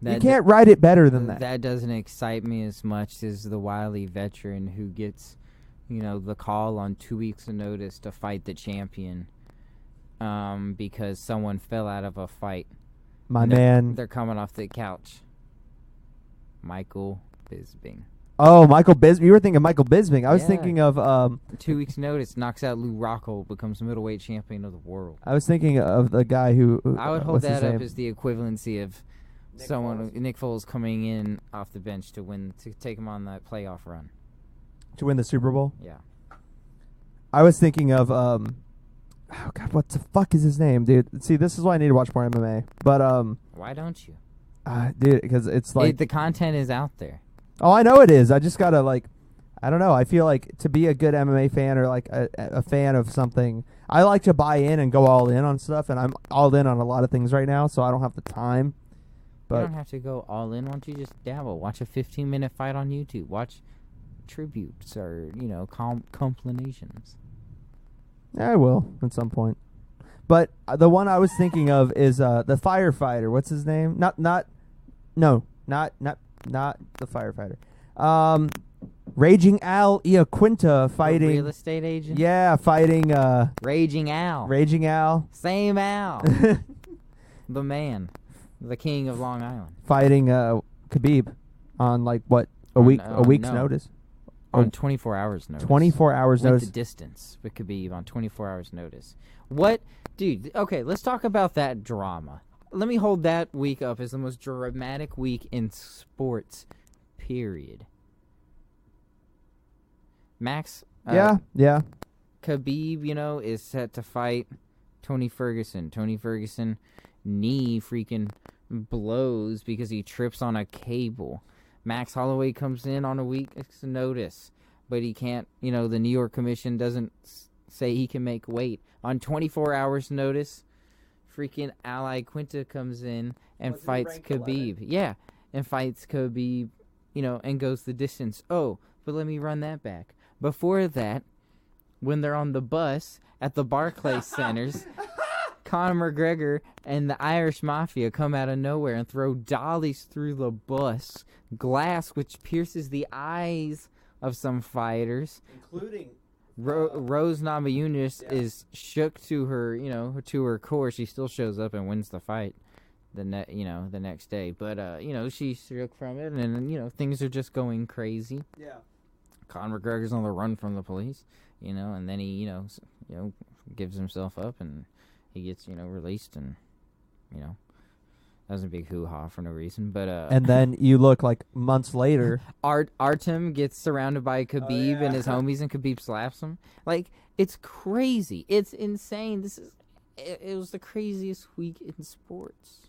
You can't write it better than that. That doesn't excite me as much as the wily veteran who gets, the call on 2 weeks' notice to fight the champion because someone fell out of a fight. They're coming off the couch. Michael Bisping. Oh, Michael Bisping. You were thinking Michael Bisping. I was thinking of 2 weeks' notice, knocks out Lou Rocco, becomes middleweight champion of the world. I was thinking of the guy who I would hold that up as the equivalency of Nick Foles coming in off the bench to take him on that playoff run. To win the Super Bowl? Yeah. I was thinking of oh god, what the fuck is his name, dude? See, this is why I need to watch more MMA. But why don't you? Dude, because it's like the content is out there. Oh, I know it is. I just gotta I don't know. I feel like to be a good MMA fan or like a fan of something, I like to buy in and go all in on stuff, and I'm all in on a lot of things right now, so I don't have the time. But you don't have to go all in. Why don't you just dabble? Watch a 15-minute fight on YouTube. Watch tributes or, compilations. Yeah, I will at some point. But the one I was thinking of is the firefighter. What's his name? Not the firefighter. Raging Al Iaquinta fighting. The real estate agent? Yeah, fighting. Raging Al. Raging Al. Same Al. The man. The king of Long Island. Fighting Khabib on a week's notice. On 24 hours notice. 24 hours notice. The distance with Khabib on 24 hours notice. What? Dude, okay, let's talk about that drama. Let me hold that week up as the most dramatic week in sports, period. Max. Yeah. Khabib, is set to fight Tony Ferguson. Tony Ferguson knee freaking blows because he trips on a cable. Max Holloway comes in on a week's notice, but he can't, the New York Commission doesn't say he can make weight. On 24 hours notice, freaking Ally Quinta comes in and fights Khabib. 11? Yeah, and fights Khabib, and goes the distance. Oh, but let me run that back. Before that, when they're on the bus at the Barclays Centers, Conor McGregor and the Irish Mafia come out of nowhere and throw dollies through the bus, glass which pierces the eyes of some fighters, including Rose Namajunas is shook to her, to her core. She still shows up and wins the fight the next day. But she's shook from it, and things are just going crazy. Yeah. Conor McGregor's on the run from the police, and then he, gives himself up and he gets, released, and that was a big hoo-ha for no reason. But and then you look like months later. Artem gets surrounded by Khabib and his homies, and Khabib slaps him. Like, it's crazy. It's insane. It was the craziest week in sports.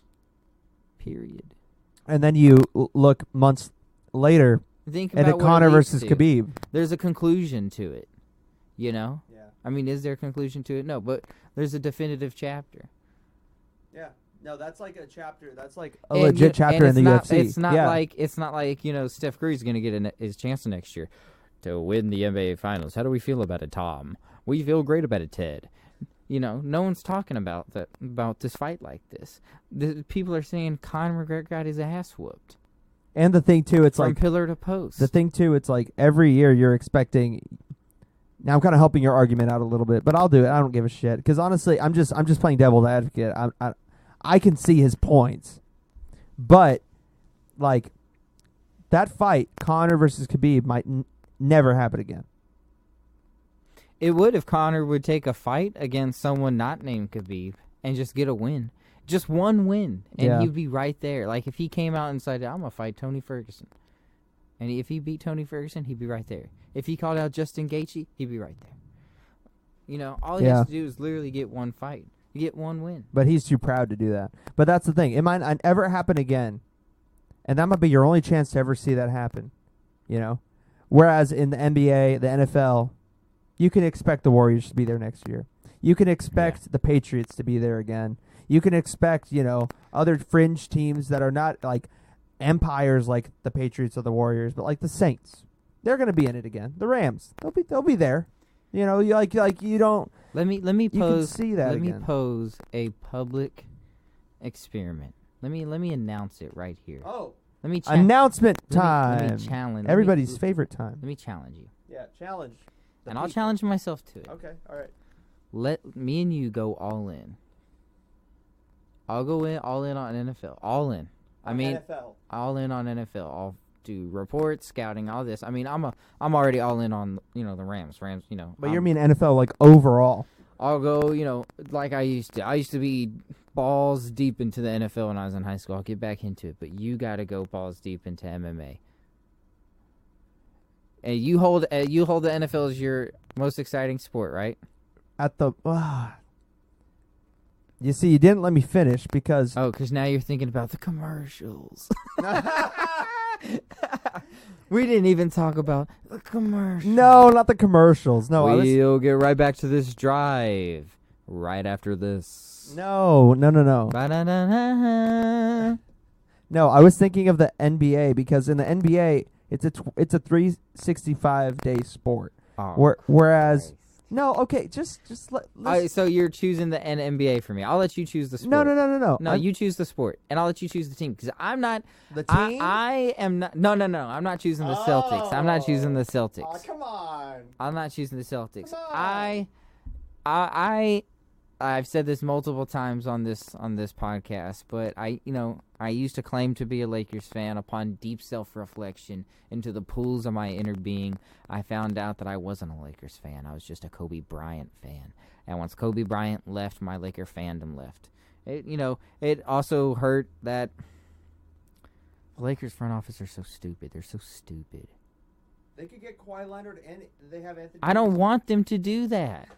Period. And then you look months later Think at about Conor versus Khabib. There's a conclusion to it, Yeah. I mean, is there a conclusion to it? No, but there's a definitive chapter. Yeah. No, that's like a chapter. That's like a legit chapter in the UFC. It's not like Steph Curry's going to get his chance next year to win the NBA Finals. How do we feel about it, Tom? We feel great about it, Ted. No one's talking about this fight like this. People are saying Conor McGregor got his ass whooped. And the thing too, it's from like pillar to post. The thing too, it's like every year you're expecting. Now I'm kind of helping your argument out a little bit, but I'll do it. I don't give a shit because honestly, I'm just playing devil's advocate. I can see his points, but like that fight, Conor versus Khabib, might never happen again. It would if Conor would take a fight against someone not named Khabib and just get a win. Just one win, and he'd be right there. Like, if he came out and said, I'm going to fight Tony Ferguson. And if he beat Tony Ferguson, he'd be right there. If he called out Justin Gaethje, he'd be right there. All he has to do is literally get one fight. You get one win. But he's too proud to do that. But that's the thing. It might not ever happen again. And that might be your only chance to ever see that happen. Whereas in the NBA, the NFL, you can expect the Warriors to be there next year. You can expect the Patriots to be there again. You can expect, other fringe teams that are not like empires like the Patriots or the Warriors, but like the Saints. They're going to be in it again. The Rams, they'll be there. You don't. Let me pose. Let me pose a public experiment. Let me announce it right here. Oh. Let me announcement time. Let me challenge everybody's favorite time. Let me challenge you. Yeah, challenge. And I'll challenge myself to it. Okay, all right. Let me and you go all in. I'll go all in on NFL. All in. NFL. All in on NFL. I'll do reports, scouting, all this. I'm already all in on the Rams. But you mean NFL like overall? I'll go like I used to. I used to be balls deep into the NFL when I was in high school. I'll get back into it, but you got to go balls deep into MMA. And you hold the NFL as your most exciting sport, right? You see, you didn't let me finish because... Oh, because now you're thinking about the commercials. We didn't even talk about the commercials. No, not the commercials. No, we'll get right back to this drive right after this. No. No, I was thinking of the NBA because in the NBA, it's a 365-day sport. Oh, whereas... Christ. No, okay, just let. So you're choosing the NBA for me. I'll let you choose the sport. No. No, you choose the sport, and I'll let you choose the team because I'm not. The team? I am not. No. I'm not choosing the Celtics. I'm not choosing the Celtics. Oh, come on. I'm not choosing the Celtics. Come on. I've said this multiple times on this podcast, but I used to claim to be a Lakers fan. Upon deep self-reflection into the pools of my inner being, I found out that I wasn't a Lakers fan. I was just a Kobe Bryant fan. And once Kobe Bryant left, my Laker fandom left. It also hurt that the Lakers front office are so stupid. They're so stupid. They could get Kawhi Leonard and they have Anthony. I don't want them to do that.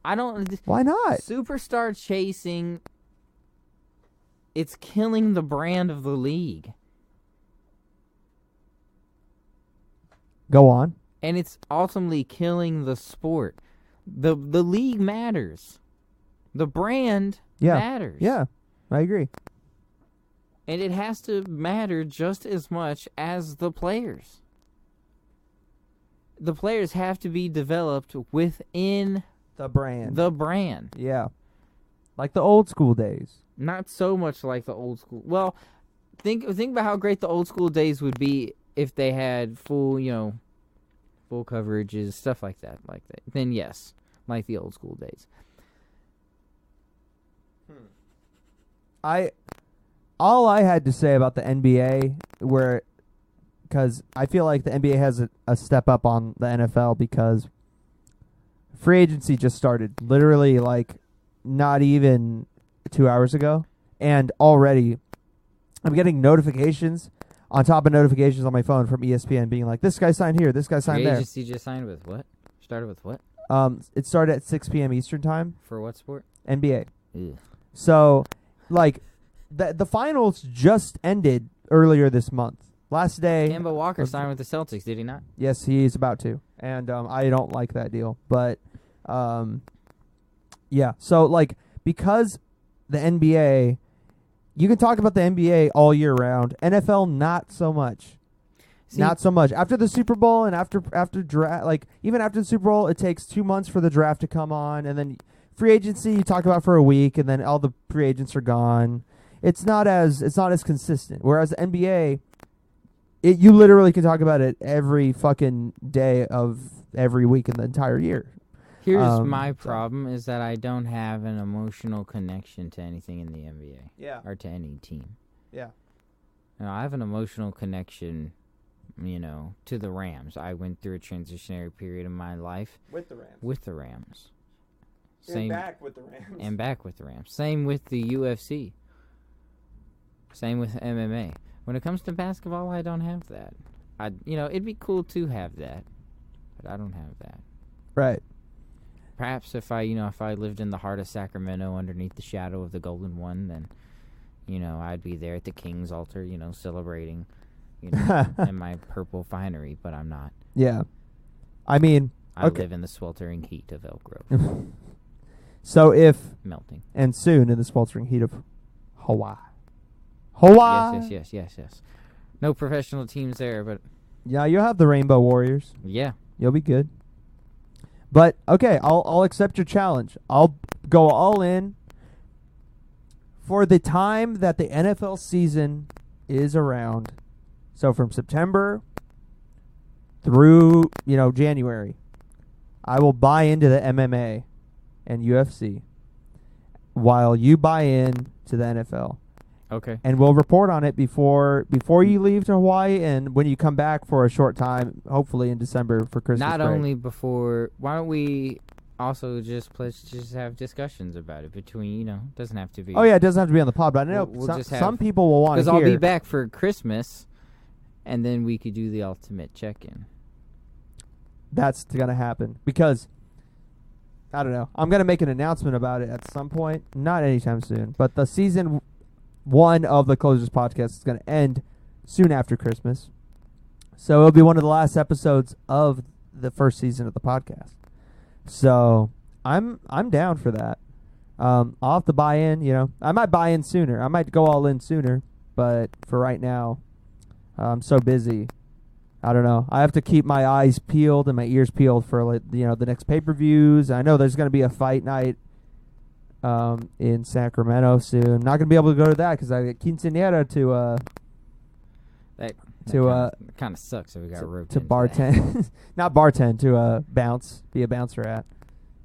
I don't. Why not? Superstar chasing. It's killing the brand of the league. Go on. And it's ultimately killing the sport. The league matters. The brand matters. Yeah, I agree. And it has to matter just as much as the players. The players have to be developed within the brand. Yeah. Like the old school days. Not so much like the old school. Well, think about how great the old school days would be if they had full coverages, stuff like that. Then yes, like the old school days. All I had to say about the NBA, because I feel like the NBA has a step up on the NFL because free agency just started literally like not even 2 hours ago, and already I'm getting notifications on top of notifications on my phone from ESPN being like, this guy signed here, this guy signed there. Free agency just signed with what? Started with what? It started at 6 p.m. Eastern time. For what sport? NBA. Ugh. So, like, the finals just ended earlier this month. Last day. Kemba Walker signed with the Celtics, did he not? Yes, he's about to. And I don't like that deal. But, yeah. So, like, because the NBA, you can talk about the NBA all year round. NFL, not so much. Not so much. After the Super Bowl and after draft, like, even after the Super Bowl, it takes 2 months for the draft to come on. And then free agency, you talk about for a week, and then all the free agents are gone. It's not as consistent. Whereas the NBA, you literally can talk about it every fucking day of every week in the entire year. Here's my problem is that I don't have an emotional connection to anything in the NBA. Yeah. Or to any team. Yeah. I have an emotional connection, to the Rams. I went through a transitionary period in my life. With the Rams. Same, back with the Rams. And back with the Rams. Same with the UFC. Same with MMA. When it comes to basketball, I don't have that. It'd be cool to have that, but I don't have that. Right. Perhaps if I lived in the heart of Sacramento underneath the shadow of the Golden One, then, I'd be there at the King's altar, celebrating, in my purple finery, but I'm not. Yeah. I mean, I live in the sweltering heat of Elk Grove. So melting. And soon in the sweltering heat of Hawaii. Yes. No professional teams there, but yeah, you'll have the Rainbow Warriors. Yeah. You'll be good. But okay, I'll accept your challenge. I'll go all in for the time that the NFL season is around. So from September through, January, I will buy into the MMA and UFC while you buy in to the NFL. Okay. And we'll report on it before you leave to Hawaii and when you come back for a short time, hopefully in December for Christmas Not break. only before, why don't we also just have discussions about it between, doesn't have to be. Oh, yeah, it doesn't have to be on the pod, but I know some people will want to hear. Because I'll be back for Christmas, and then we could do the ultimate check-in. That's going to happen because, I don't know, I'm going to make an announcement about it at some point, not anytime soon, but the season 1 of the Closers podcast is going to end soon after Christmas. So it'll be one of the last episodes of the first season of the podcast. So I'm down for that. I'll have to buy in, I might buy in sooner. I might go all in sooner, but for right now, I'm so busy. I don't know. I have to keep my eyes peeled and my ears peeled for the next pay-per-views. I know there's going to be a fight night in Sacramento soon. Not gonna be able to go to that because I got quinceañera to That kind of sucks if we got roped to bartend, not bartend, to be a bouncer at.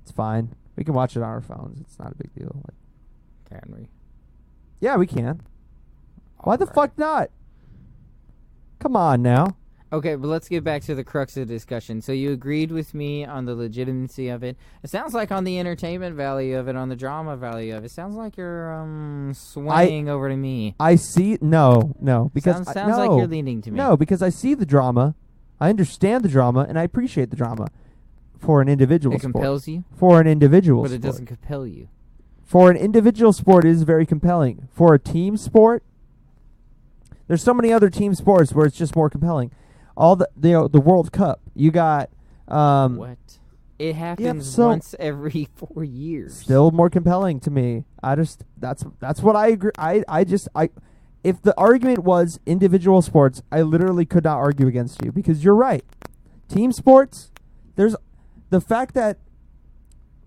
It's fine. We can watch it on our phones. It's not a big deal. Can we? Yeah, we can. Why the fuck not? Come on now. Okay, but let's get back to the crux of the discussion. So you agreed with me on the legitimacy of it. It sounds like on the entertainment value of it, on the drama value of it. It sounds like you're swaying over to me. I see. No, because sounds like you're leaning to me. No, because I see the drama. I understand the drama, and I appreciate the drama for an individual It sport. compels you, For an individual but sport. it doesn't compel you. For an individual sport, it is very compelling. For a team sport, there's so many other team sports where it's just more compelling. All the World Cup, you got What? It happens once every 4 years. Still more compelling to me. That's what I agree. If the argument was individual sports, I literally could not argue against you because you're right. Team sports, there's the fact that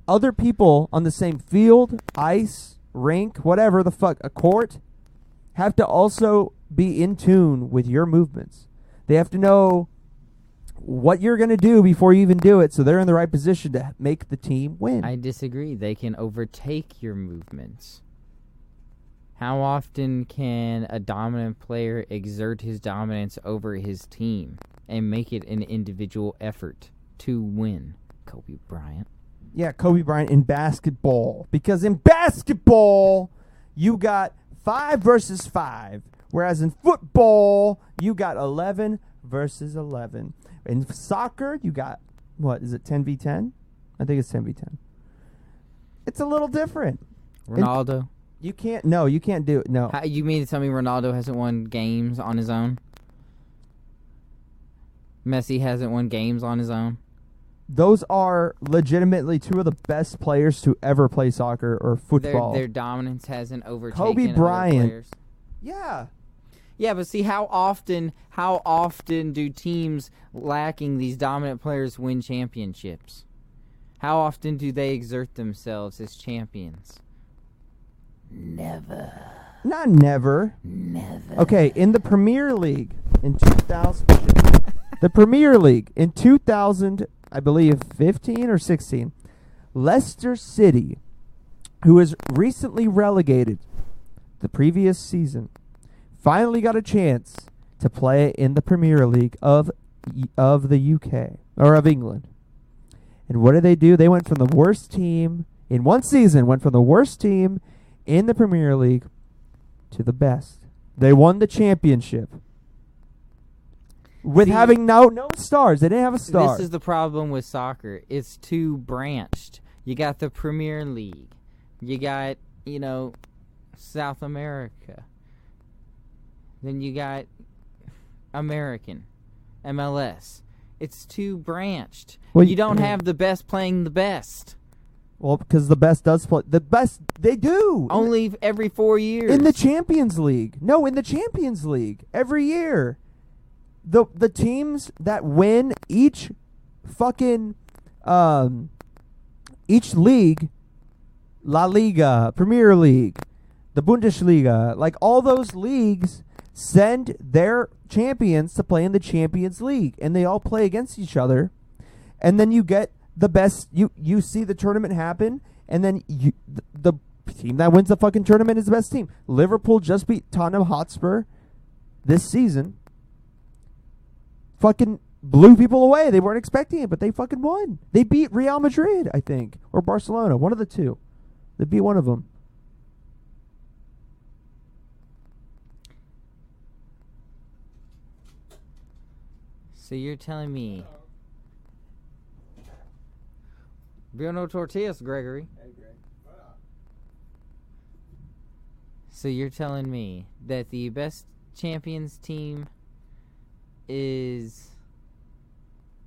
other people on the same field, ice, rink, whatever the fuck, a court, have to also be in tune with your movements. They have to know what you're going to do before you even do it, so they're in the right position to make the team win. I disagree. They can overtake your movements. How often can a dominant player exert his dominance over his team and make it an individual effort to win? Kobe Bryant. Yeah, Kobe Bryant in basketball. Because in basketball, you got 5 versus 5. Whereas in football, you got 11 versus 11. In soccer, you got, what, is it 10v10? I think it's 10v10. It's a little different. Ronaldo. You can't do it. No. You mean to tell me Ronaldo hasn't won games on his own? Messi hasn't won games on his own? Those are legitimately 2 of the best players to ever play soccer or football. Their dominance hasn't overtaken Kobe Bryant. other players. Yeah. Yeah, but see, how often do teams lacking these dominant players win championships? How often do they exert themselves as champions? Never. Not never. Never. Okay, in the Premier League in 2000, the Premier League in 2000, I believe 15 or 16, Leicester City, who was recently relegated the previous season, finally got a chance to play in the Premier League of the UK or of England. And what did they do? They went from the worst team in one season, went from the worst team in the Premier League to the best. They won the championship with having no stars. They didn't have a star. This is the problem with soccer. It's too branched. You got the Premier League. You got, South America. Then you got American, MLS. It's too branched. Well, you don't have the best playing the best. Well, because the best does play. The best, they do. Only every 4 years. In the Champions League. No, in the Champions League. Every year. The teams that win each fucking, each league, La Liga, Premier League, the Bundesliga, like all those leagues send their champions to play in the Champions League, and they all play against each other, and then you get the best. You see the tournament happen, and then the team that wins the fucking tournament is the best team. Liverpool just beat Tottenham Hotspur this season. Fucking blew people away. They weren't expecting it, but they fucking won. They beat Real Madrid, I think, or Barcelona, one of the two. They beat one of them. So you're telling me Bruno Tortillas, Gregory. Hey, Greg. So you're telling me that the best Champions team is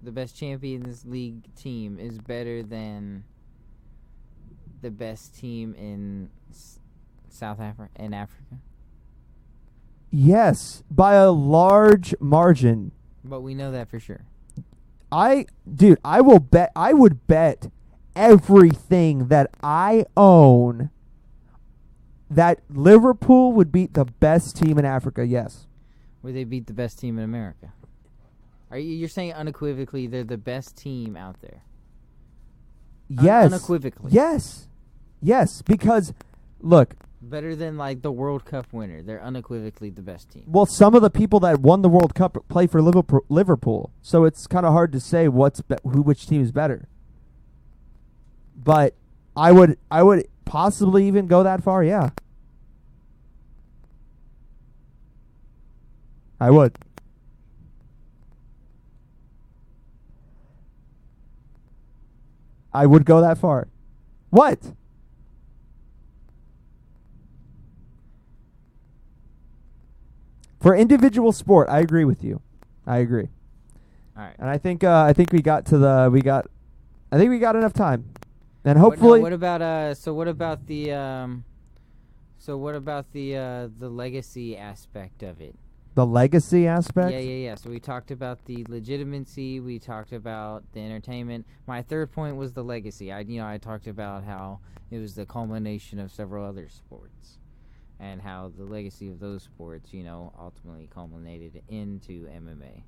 the best Champions League team is better than the best team in South Africa and Africa? Yes, by a large margin. But we know that for sure. I would bet everything that I own that Liverpool would beat the best team in Africa. Yes. Would they beat the best team in America? You're saying unequivocally they're the best team out there? Yes. Unequivocally. Yes. Yes, because look, better than like the World Cup winner. They're unequivocally the best team. well, some of the people that won the World Cup play for Liverpool, so it's kind of hard to say which team is better. But I would possibly even go that far. Yeah, I would. I would go that far. What? For individual sport, I agree with you. I agree. All right. And I think we got enough time. And hopefully What about the legacy aspect of it? the legacy aspect? Yeah. So we talked about the legitimacy. We talked about the entertainment. My third point was the legacy. I talked about how it was the culmination of several other sports, and how the legacy of those sports, ultimately culminated into MMA.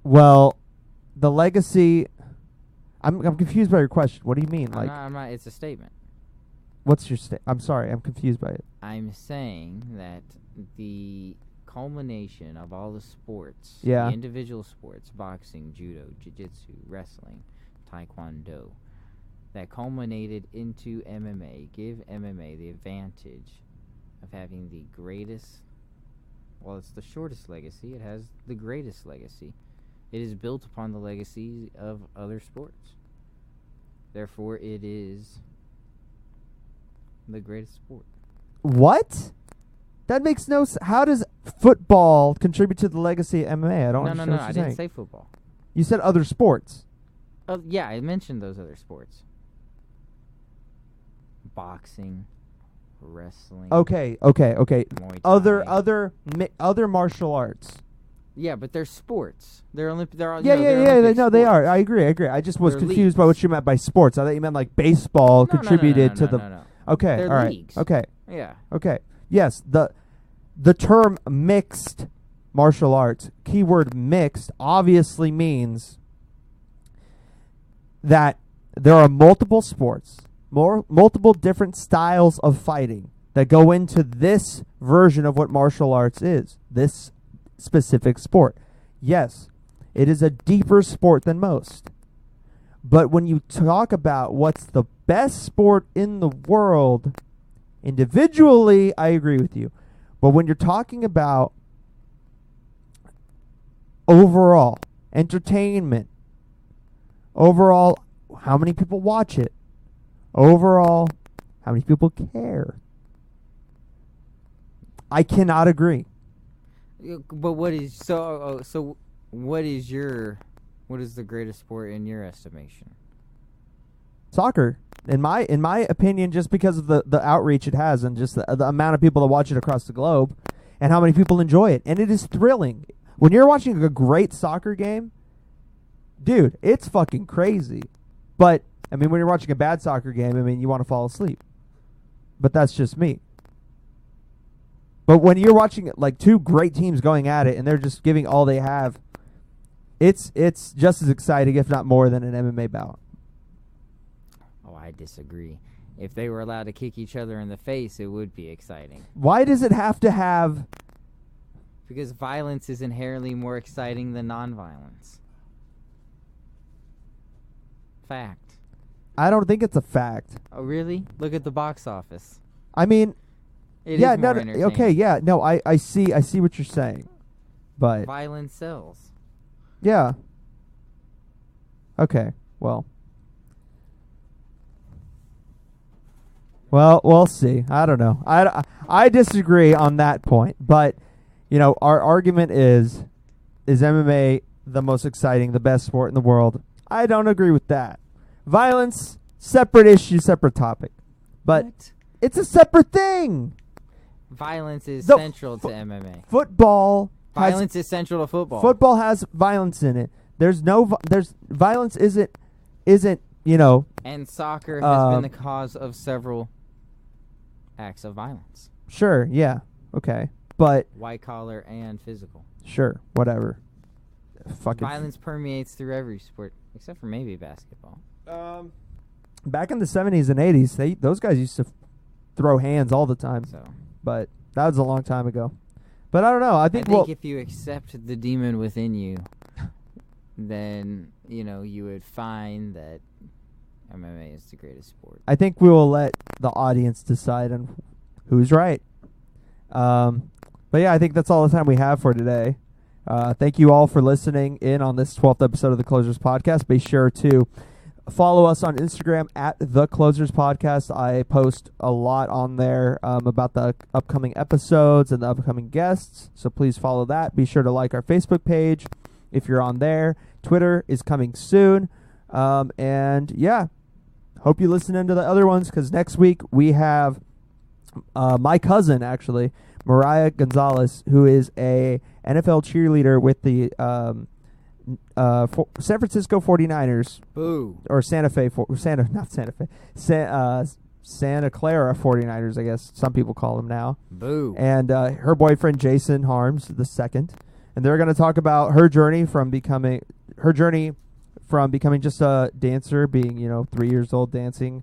Well, the legacy. I'm confused by your question. What do you mean? I'm not. It's a statement. What's your I'm sorry. I'm confused by it. I'm saying that the culmination of all the sports, Yeah. the individual sports, boxing, judo, jiu-jitsu, wrestling, taekwondo, that culminated into MMA, give MMA the advantage of having the greatest, well, it's the shortest legacy, it has the greatest legacy. It is built upon the legacy of other sports. Therefore, it is the greatest sport. What? That makes no sense. How does football contribute to the legacy of MMA? I don't understand what you're I saying. didn't say football. You said other sports. Yeah, I mentioned those other sports. Boxing, wrestling. Okay. Muay Thai. Other martial arts. Yeah, but they're sports. They're all. Yeah. They are. I agree. I just was They're confused by leagues. what you meant by sports. I thought you meant like baseball contributed to the. No. Okay. They're all right. leagues. Okay. Yeah. Okay. Yes. The term mixed martial arts, keyword mixed, obviously means that there are multiple sports, multiple different styles of fighting that go into this version of what martial arts is. This specific sport. Yes, it is a deeper sport than most. But when you talk about what's the best sport in the world, individually, I agree with you. But when you're talking about overall entertainment, overall how many people watch it, overall how many people care, I cannot agree. But what is so? What is the greatest sport in your estimation? Soccer, in my opinion, just because of the outreach it has and just the amount of people that watch it across the globe and how many people enjoy it. And it is thrilling. When you're watching a great soccer game, dude, it's fucking crazy. But, I mean, when you're watching a bad soccer game, I mean, you want to fall asleep. But that's just me. But when you're watching like two great teams going at it and they're just giving all they have, it's just as exciting, if not more, than an MMA bout. Oh, I disagree. If they were allowed to kick each other in the face, it would be exciting. Why does it have to have... Because violence is inherently more exciting than nonviolence. Fact. I don't think it's a fact. Oh, really? Look at the box office. I mean... It yeah, is more no, entertaining. okay, yeah, no, I see what you're saying, but Violence sells. yeah, okay, well, we'll see. I don't know. I disagree on that point, but our argument is MMA the most exciting, the best sport in the world? I don't agree with that. Violence, separate issue, separate topic, but What? it's a separate thing. Violence is The central to MMA. Football. Violence is central to football. Football has violence in it. There's violence isn't And soccer has been the cause of several acts of violence. Sure, yeah, okay, but White collar and physical. sure, whatever. Fucking Violence permeates through every sport, except for maybe basketball. back in the 70s and 80s, those guys used to throw hands all the time. So But that was a long time ago. But I don't know. I think if you accept the demon within you, then you would find that MMA is the greatest sport. I think we will let the audience decide on who's right. But yeah, I think that's all the time we have for today. Thank you all for listening in on this 12th episode of the Closers Podcast. Be sure to follow us on Instagram at The Closers Podcast. I post a lot on there about the upcoming episodes and the upcoming guests, so please follow that. Be sure to like our Facebook page if you're on there. Twitter is coming soon. And yeah, hope you listen into the other ones, because next week we have my cousin, actually, Mariah Gonzalez, who is a NFL cheerleader with the San Francisco 49ers. Boo. Or Santa Clara 49ers, I guess some people call them now. Boo. And her boyfriend, Jason Harms, the second. And they're going to talk about her journey from becoming just a dancer, being 3 years old dancing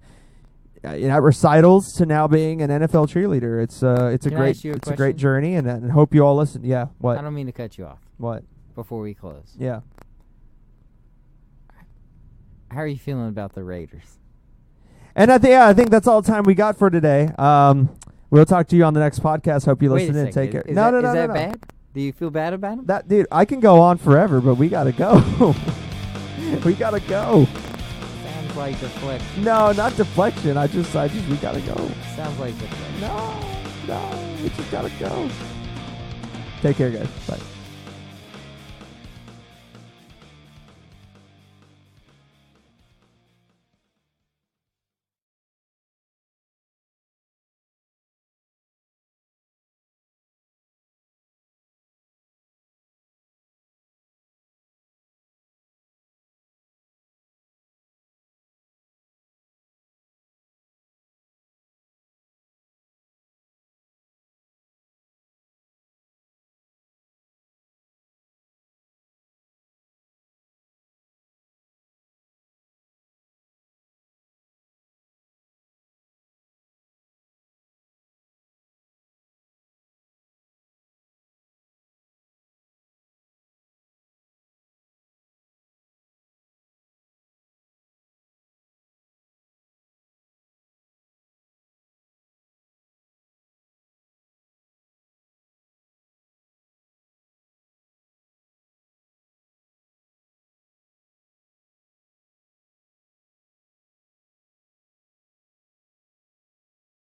at recitals, to now being an NFL cheerleader. It's a great journey, and hope you all listen. Yeah, what? I don't mean to cut you off. What? Before we close. Yeah. How are you feeling about the Raiders? And I think that's all the time we got for today. We'll talk to you on the next podcast. Hope you listen and take care. Is that bad? Do you feel bad about him? Dude, I can go on forever, but we gotta go. We gotta go. Sounds like deflection. No, not deflection. I just we gotta go. Sounds like deflection. No, we just gotta go. Take care, guys. Bye.